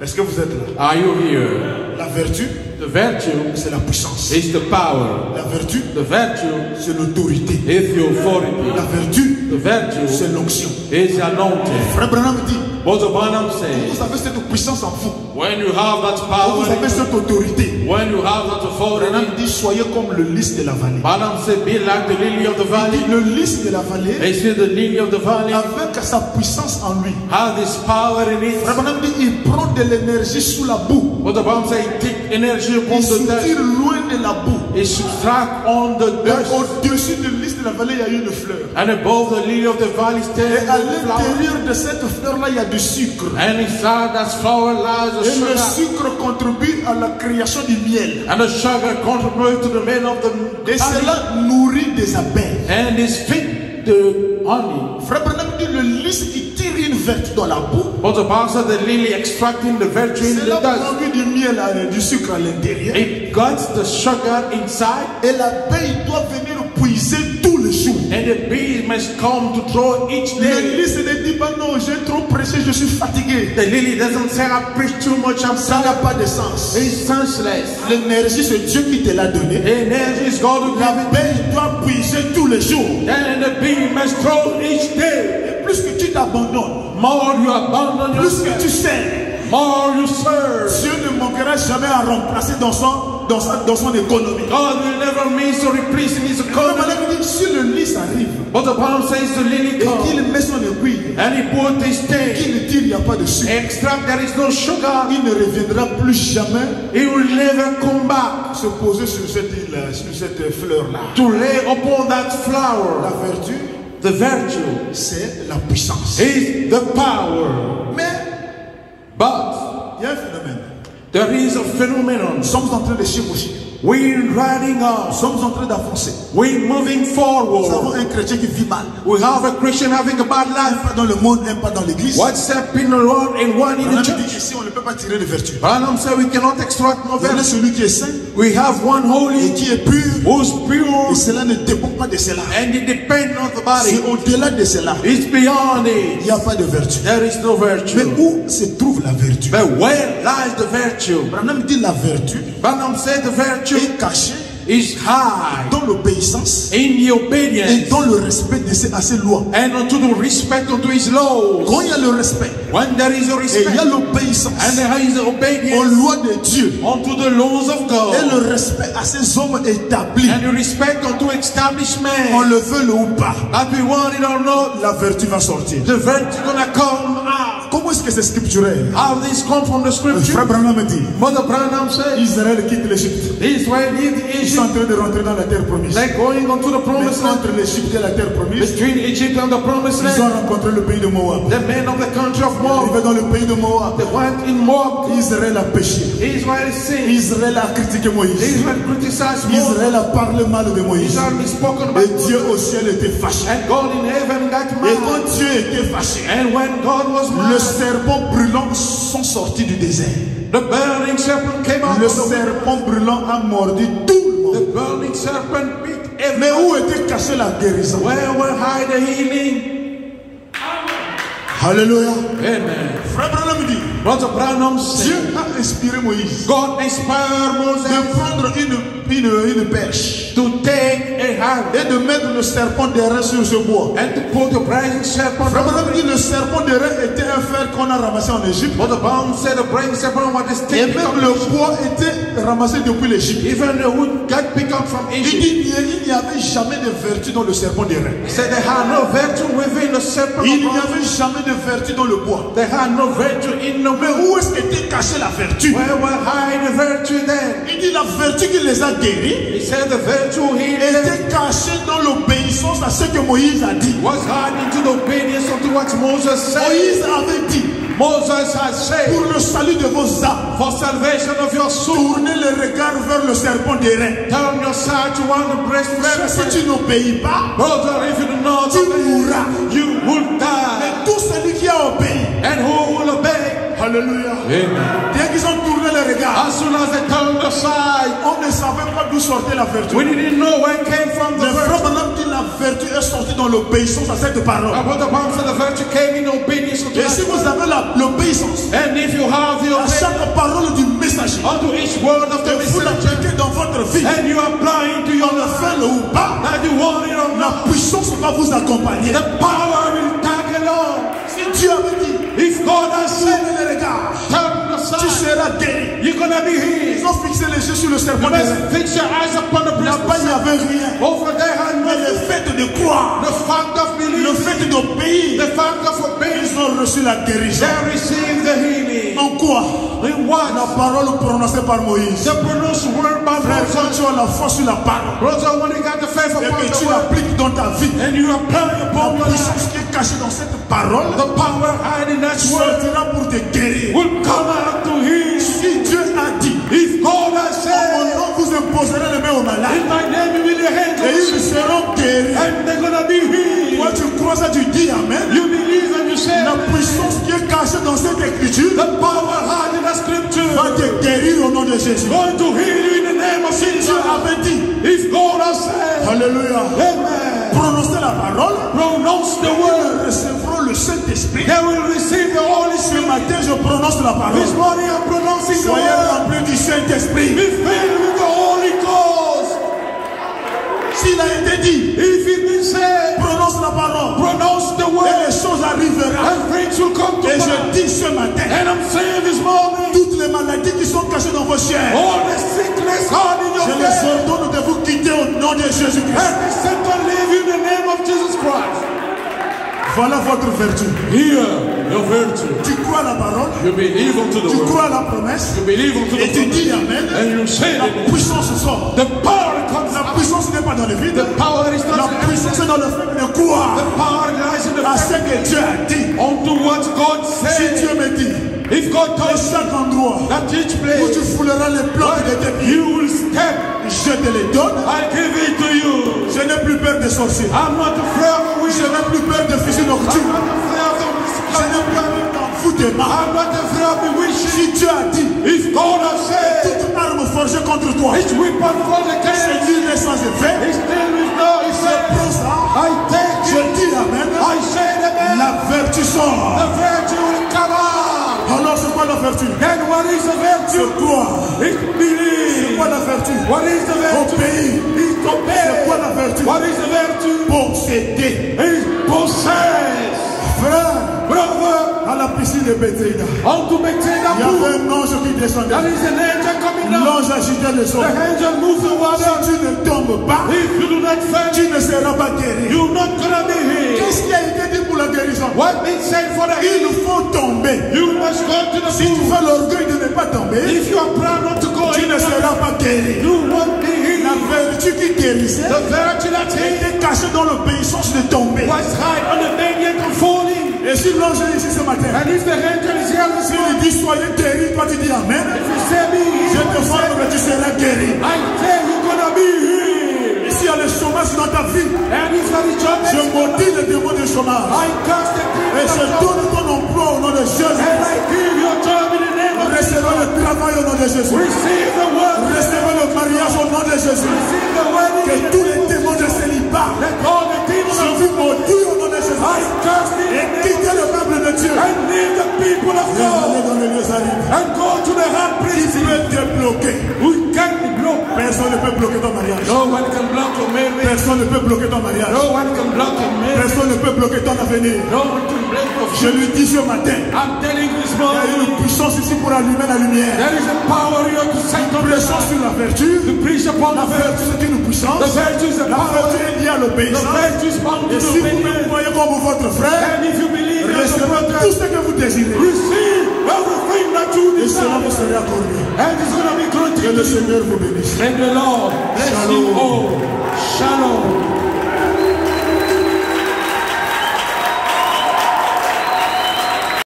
S1: Est-ce que vous êtes là?
S3: Are you here?
S1: La vertu,
S3: The virtue
S1: c'est la puissance.
S3: is the power.
S1: La vertu,
S3: The virtue
S1: c'est l'autorité.
S3: is the authority.
S1: La vertu,
S3: The virtue
S1: c'est l'onction.
S3: is the anointing.
S1: Frère Branham dit,
S3: What the Branham says,
S1: vous avez cette puissance en vous.
S3: when you have that
S1: Vous
S3: power,
S1: avez cette autorité.
S3: when you have that
S1: Branham
S3: authority,
S1: dit, soyez comme le lys de la vallée.
S3: Branham said, be like the lily of the
S1: Il
S3: valley.
S1: dit, le lys de la vallée,
S3: They say the lily of the valley
S1: avec sa puissance en lui.
S3: has this power in it.
S1: Frère Branham dit, il prend de l'énergie sous la boue.
S3: What the Branham says, take energy upon
S1: Il
S3: the
S1: se
S3: dust.
S1: tire loin de la boue.
S3: It subtract on the
S1: Et
S3: dust.
S1: au-dessus de lys de la vallée, il y a une fleur.
S3: And above the lily of the valley
S1: Et
S3: stands
S1: à
S3: the flower.
S1: l'intérieur de cette fleur-là, il y a du sucre.
S3: And inside that flower lies a
S1: Et le
S3: sugar.
S1: sucre contribue à la création du miel.
S3: And the sugar contributes to the man of the
S1: Et
S3: honey.
S1: cela nourrit des abeilles.
S3: And is feed the honey.
S1: Frère Branham dit, le lys qui tire une vertu dans la boue,
S3: But the Bible says the lily extracting the virtue in
S1: c'est
S3: the
S1: là
S3: dust.
S1: qu'on a du miel, du sucre à l'intérieur.
S3: It got the sugar inside.
S1: Et l'abeille doit venir puiser tous les jours.
S3: And the bee must come to draw each
S1: Le
S3: day.
S1: lys ne dit pas non, j'ai trop prêché, je suis fatigué.
S3: The lily doesn't say I preach too much, I'm
S1: Ça n'a
S3: tired.
S1: pas de sens.
S3: It's senseless.
S1: L'énergie, c'est Dieu qui te l'a donné.
S3: Energy is God who gave it.
S1: L'abeille doit puiser tous les jours.
S3: And the bee must draw each day.
S1: Et plus que tu t'abandonnes,
S3: More you abandon
S1: plus
S3: yourself,
S1: que tu sers,
S3: more you serve.
S1: Dieu ne manquera jamais à remplacer dans son économie.
S3: God will never miss or replace in his
S1: Comme
S3: economy.
S1: elle dit, si le lys arrive
S3: But the Bible says the lily
S1: et qu'il
S3: comes
S1: met son aiguille,
S3: and he put his thing,
S1: qu'il tire, il n'y a pas de sucre,
S3: extract there is no sugar.
S1: il ne reviendra plus jamais
S3: He will never come back
S1: se poser sur cette île, sur cette fleur-là.
S3: to lay upon that
S1: La
S3: flower.
S1: vertu,
S3: The virtue
S1: c'est la puissance.
S3: is the power.
S1: Mais
S3: But
S1: il y a un phénomène.
S3: there is a
S1: Nous
S3: phenomenon.
S1: sommes en train de chevaucher.
S3: We're riding
S1: Nous
S3: on.
S1: sommes en train d'avancer.
S3: We're moving
S1: Nous avons
S3: forward.
S1: un chrétien qui vit mal.
S3: We have a Christian having a bad
S1: Un
S3: life.
S1: pas dans le monde, un pas dans l'église.
S3: What's happening around and one in
S1: On a
S3: the
S1: dit
S3: church?
S1: ici, on ne peut pas tirer de vertu.
S3: Branham said we cannot extract no
S1: Il y en a
S3: virtue.
S1: celui qui est saint
S3: We have one
S1: et
S3: holy
S1: qui est pur.
S3: who's pure
S1: Et cela ne dépend pas de cela.
S3: and it depends on the
S1: C'est
S3: body.
S1: au-delà de cela.
S3: It's beyond
S1: Il
S3: it.
S1: n'y a pas de vertu.
S3: There is no
S1: Mais
S3: virtue.
S1: où se trouve la vertu?
S3: But where lies the virtue?
S1: Branham dit la vertu
S3: Branham said the virtue
S1: est cachée
S3: is high
S1: dans l'obéissance
S3: in the
S1: et
S3: obedience
S1: dans le respect à ses lois.
S3: and unto the respect unto his laws.
S1: Quand il y a le respect
S3: When there is a
S1: et il y a
S3: respect
S1: l'obéissance
S3: and there is
S1: aux
S3: obedience
S1: lois de Dieu
S3: unto the laws of
S1: et
S3: God
S1: le respect à ces hommes établis,
S3: and the respect unto establishment,
S1: on le veut ou pas,
S3: that we want it or not,
S1: la vertu va sortir.
S3: the virtue gonna come out.
S1: Comment est-ce que c'est scripturel?
S3: How this come from the
S1: Frère
S3: scripture?
S1: Branham dit,
S3: Mother Branham said,
S1: Israël quitte l'Égypte.
S3: Israel did
S1: Ils sont en
S3: Egypt.
S1: train de rentrer dans la terre promise.
S3: They're going onto the
S1: Mais
S3: promised land.
S1: entre l'Égypte et la terre promise,
S3: Between Egypt and the promised
S1: ils ont
S3: land,
S1: rencontré le pays de Moab.
S3: the men of the country of
S1: Ils
S3: Moab,
S1: vont dans le pays de Moab.
S3: they went in Moab.
S1: Israël a péché.
S3: Israel sinned.
S1: Israël a critiqué Moïse.
S3: Israel criticized Moab.
S1: Israël a parlé mal de Moïse.
S3: Israel spoken
S1: Et
S3: about
S1: Dieu au ciel était fâché.
S3: and God in heaven got
S1: Et
S3: mad.
S1: quand Dieu était fâché,
S3: And when God was
S1: le
S3: mad,
S1: serpent brûlant sont sortis du désert.
S3: the burning serpent came out
S1: Le
S3: of the
S1: serpent brûlant a mordu tout le monde.
S3: The burning serpent bit
S1: Mais
S3: everyone.
S1: où était cachée la guérison?
S3: Where will hide the healing?
S1: Alléluia.
S3: Amen.
S1: Frère Branham dit,
S3: Brother Branham
S1: Dieu
S3: said,
S1: a inspiré Moïse
S3: God inspired
S1: de
S3: Moses
S1: prendre une pêche
S3: to take a hand
S1: et de mettre le serpent d'airain sur ce bois.
S3: and to put the brazen serpent
S1: Frère
S3: on
S1: Branham dit, le serpent d'airain était un fer qu'on a ramassé en Égypte.
S3: Brother Branham said the brazen serpent was the
S1: Et
S3: stick
S1: même le bois était ramassé depuis l'Égypte.
S3: even the wood got picked up from
S1: Il
S3: Egypt.
S1: dit, il n'y avait jamais de vertu dans le serpent d'airain.
S3: He said they had no virtue within the serpent
S1: Il
S3: of
S1: n'y
S3: bronze.
S1: avait jamais de vertu dans le bois.
S3: They had no virtue in the
S1: Mais
S3: wood.
S1: où est-ce qu'était cachée la vertu?
S3: Where were hide the virtue then?
S1: Il dit, la vertu qui les a guéris
S3: He said the virtue healed them
S1: était cachée dans l'obéissance à ce que Moïse a dit.
S3: was hiding into the obedience of what Moses said.
S1: Moïse avait dit,
S3: Moses has said,
S1: pour le salut de vos âmes,
S3: for salvation of your soul,
S1: tournez le regard vers le serpent d'airain.
S3: turn your side to one the breast
S1: Si tu n'obéis pas,
S3: brother, if you do not
S1: tu
S3: obey,
S1: mourras.
S3: you will die.
S1: Et tout celui qui a obéi,
S3: And who will obey?
S1: alléluia,
S3: Amen.
S1: dès qu'ils ont tourné le regard,
S3: As soon as they turned aside,
S1: on ne savait pas d'où sortait la vertu.
S3: we didn't know where it came from. The
S1: Le frère
S3: virtue.
S1: Branham dit, la vertu est sortie dans l'obéissance à cette parole.
S3: Brother Branham said the virtue came in obedience to
S1: Et si vous
S3: that.
S1: avez l'obéissance
S3: And if you have the
S1: à
S3: obedience
S1: chaque parole du messager,
S3: unto each word of the
S1: et vous
S3: messenger,
S1: l'appliquez dans votre vie,
S3: and you apply it to
S1: on
S3: your
S1: le
S3: life,
S1: fait le ou pas,
S3: that you want it or
S1: la
S3: not,
S1: puissance va vous accompagner.
S3: the power will tag along.
S1: Si Dieu avait dit,
S3: If God has said,
S1: tourne le regard,
S3: turn
S1: tu
S3: aside,
S1: seras guéri.
S3: you're gonna be healed.
S1: Ils ont fixé les yeux sur le serpent
S3: You
S1: d'airain.
S3: must fix your eyes upon the
S1: Là-bas, il n'y
S3: breast.
S1: avait rien.
S3: Over there, had
S1: Mais le
S3: nothing.
S1: fait de croire,
S3: The fact of
S1: le
S3: belief,
S1: fait d'obéir,
S3: the fact of obeying,
S1: ils ont reçu la guérison.
S3: they receive the healing.
S1: En quoi?
S3: In what?
S1: La parole prononcée par Moïse.
S3: The pronounced word by
S1: Frère, quand
S3: Moses.
S1: tu as la foi sur la parole
S3: Brother, when you got the faith
S1: et
S3: upon
S1: que
S3: the
S1: tu
S3: word,
S1: l'appliques dans ta vie,
S3: and you apply it upon
S1: la
S3: your life,
S1: puissance qui est cachée dans cette parole
S3: the power hiding that word
S1: sortira pour te guérir.
S3: will come out to heal.
S1: Si Dieu a dit,
S3: If God has
S1: en mon
S3: said,
S1: nom vous imposerez les mains aux malades
S3: in my name you will lay hands
S1: et
S3: on
S1: ils
S3: sick,
S1: seront guéris.
S3: and they're gonna be
S1: Toi
S3: healed.
S1: tu crois ça, tu dis Amen.
S3: You believe and you say,
S1: La puissance qui est cachée dans cette écriture
S3: the power hiding that scripture
S1: va te guérir au nom de Jésus.
S3: going to heal you in the name of
S1: Si
S3: Jesus.
S1: Dieu avait dit,
S3: If God has said,
S1: alléluia,
S3: amen,
S1: prononcez la parole,
S3: pronounce the
S1: ils
S3: word,
S1: recevront le Saint-Esprit.
S3: they will receive the Holy
S1: Ce
S3: Spirit.
S1: matin, je prononce la parole.
S3: This morning I'm pronouncing the
S1: Soyez
S3: word.
S1: remplis du Saint-Esprit.
S3: Be filled with the Holy Ghost.
S1: S'il a été dit,
S3: If it been said,
S1: prononce la parole
S3: pronounce the
S1: et
S3: word,
S1: les choses arriveront.
S3: and things will come to
S1: Et
S3: pass.
S1: je dis ce matin,
S3: And I'm saying this morning,
S1: toutes les maladies qui sont cachées dans vos chairs,
S3: all the sickness hard in
S1: je
S3: your
S1: les
S3: bed,
S1: ordonne de vous quitter au nom de Jésus-Christ.
S3: and the Satan live in the name of Jesus Christ.
S1: Voilà votre vertu.
S3: Here, your virtue.
S1: Tu crois à la parole,
S3: You believe unto the
S1: tu
S3: word.
S1: crois à la promesse
S3: You believe unto
S1: et
S3: the
S1: tu dis
S3: promise.
S1: Amen.
S3: And you say
S1: La
S3: that
S1: puissance sort.
S3: the power comes
S1: La
S3: out.
S1: puissance n'est pas dans le vide.
S3: The power is
S1: La
S3: not
S1: puissance est dans le fait de croire
S3: the power lies in the
S1: à
S3: fact
S1: ce que Dieu a dit.
S3: unto what God
S1: Si
S3: said.
S1: Dieu me dit,
S3: If God
S1: à
S3: tells
S1: chaque endroit
S3: that each
S1: où
S3: place
S1: tu fouleras les plantes de tes pieds,
S3: you will step,
S1: je te les donne.
S3: I give it to you.
S1: Je n'ai plus peur des sorciers.
S3: I'm not afraid of a
S1: Je
S3: witch.
S1: n'ai plus peur des fusils
S3: I'm
S1: nocturnes.
S3: not afraid of the
S1: Je n'ai plus peur d'envoûtement.
S3: I'm not afraid of the witches.
S1: Si Dieu a dit,
S3: If God has said,
S1: toute arme forgée contre toi,
S3: each weapon for the
S1: c'est
S3: king
S1: nul et sans effet.
S3: is still with no
S1: Je
S3: effect.
S1: prends ça.
S3: I take
S1: Je
S3: it.
S1: dis Amen.
S3: I say the man.
S1: La vertu sort.
S3: The virtue will come out.
S1: Alors c'est quoi la vertu?
S3: Then what is the
S1: C'est
S3: virtue?
S1: quoi?
S3: It's
S1: C'est
S3: belief.
S1: quoi la vertu?
S3: What is the virtue?
S1: Obéir.
S3: It's to
S1: C'est quoi
S3: obey.
S1: la vertu?
S3: What is the virtue?
S1: Posséder.
S3: It's possess.
S1: Frère,
S3: Brother,
S1: à la piscine de Bethsaïda,
S3: unto Bethsaida
S1: il y
S3: pool.
S1: avait un ange qui descendait.
S3: There is an angel coming down.
S1: L'ange agitait le sol.
S3: The angel moves the water.
S1: Si tu ne tombes pas,
S3: If you do not fail,
S1: tu ne seras pas guéri.
S3: you're not gonna be healed.
S1: Qu'est-ce qui a été dit pour la guérison?
S3: What been said for the
S1: Il
S3: healing?
S1: faut tomber.
S3: You must go to the
S1: Si tu
S3: pool.
S1: fais l'orgueil de ne pas tomber,
S3: If you are proud not to go
S1: tu
S3: in,
S1: ne seras pas guéri.
S3: you won't be
S1: La
S3: healed.
S1: vertu qui guérissait
S3: The virtue that healed
S1: était cachée dans l'obéissance de tomber.
S3: was hide on the maniac of falling.
S1: Et si l'ange est ici ce matin,
S3: And if the angel is here this
S1: s'il
S3: morning,
S1: dit soyez guéri, toi tu dis Amen.
S3: if you say me
S1: Je
S3: healed,
S1: te forme que tu seras guéri.
S3: I say you're gonna be healed.
S1: Et s'il y a le chômage dans ta vie,
S3: And if that is your
S1: je
S3: next,
S1: maudis le démon de chômage.
S3: I cast the
S1: Et je
S3: demon out.
S1: donne ton emploi au nom de Jésus.
S3: And I give your job in the name of Jesus.
S1: Recevez le travail au nom de Jésus.
S3: Receive the word.
S1: Recevez le mariage au nom de Jésus.
S3: Receive the wedding.
S1: Que tous les démons de célibat,
S3: Let all the demons
S1: je
S3: of
S1: vous maudis au nom de Jésus.
S3: I cast in
S1: Et
S3: the name
S1: quittez le peuple de Dieu. Personne ne peut bloquer ton mariage.
S3: No one can block your marriage.
S1: Personne ne peut bloquer ton mariage.
S3: No one can block your marriage.
S1: Personne ne peut bloquer ton avenir.
S3: No one can break your
S1: Je lui dis ce matin,
S3: I'm telling you this
S1: il y a
S3: morning,
S1: une puissance ici pour allumer la lumière.
S3: there is a power here to set on the
S1: Prêchons sur la vertu.
S3: to preach upon
S1: La
S3: the verse.
S1: vertu c'est une puissance.
S3: The virtue is a
S1: La
S3: power.
S1: vertu est liée à
S3: The
S1: l'obéissance.
S3: virtue is bound to
S1: Et si vous me
S3: obedience.
S1: voyez comme votre frère,
S3: And if you believe in the
S1: recevez
S3: brother,
S1: tout ce que vous désirez.
S3: receive everything that you
S1: Et cela vous
S3: desire.
S1: sera accordé.
S3: And it's going to be
S1: Que
S3: granted
S1: le
S3: to you.
S1: Seigneur vous bénisse.
S3: May the Lord bless you all. Shalom.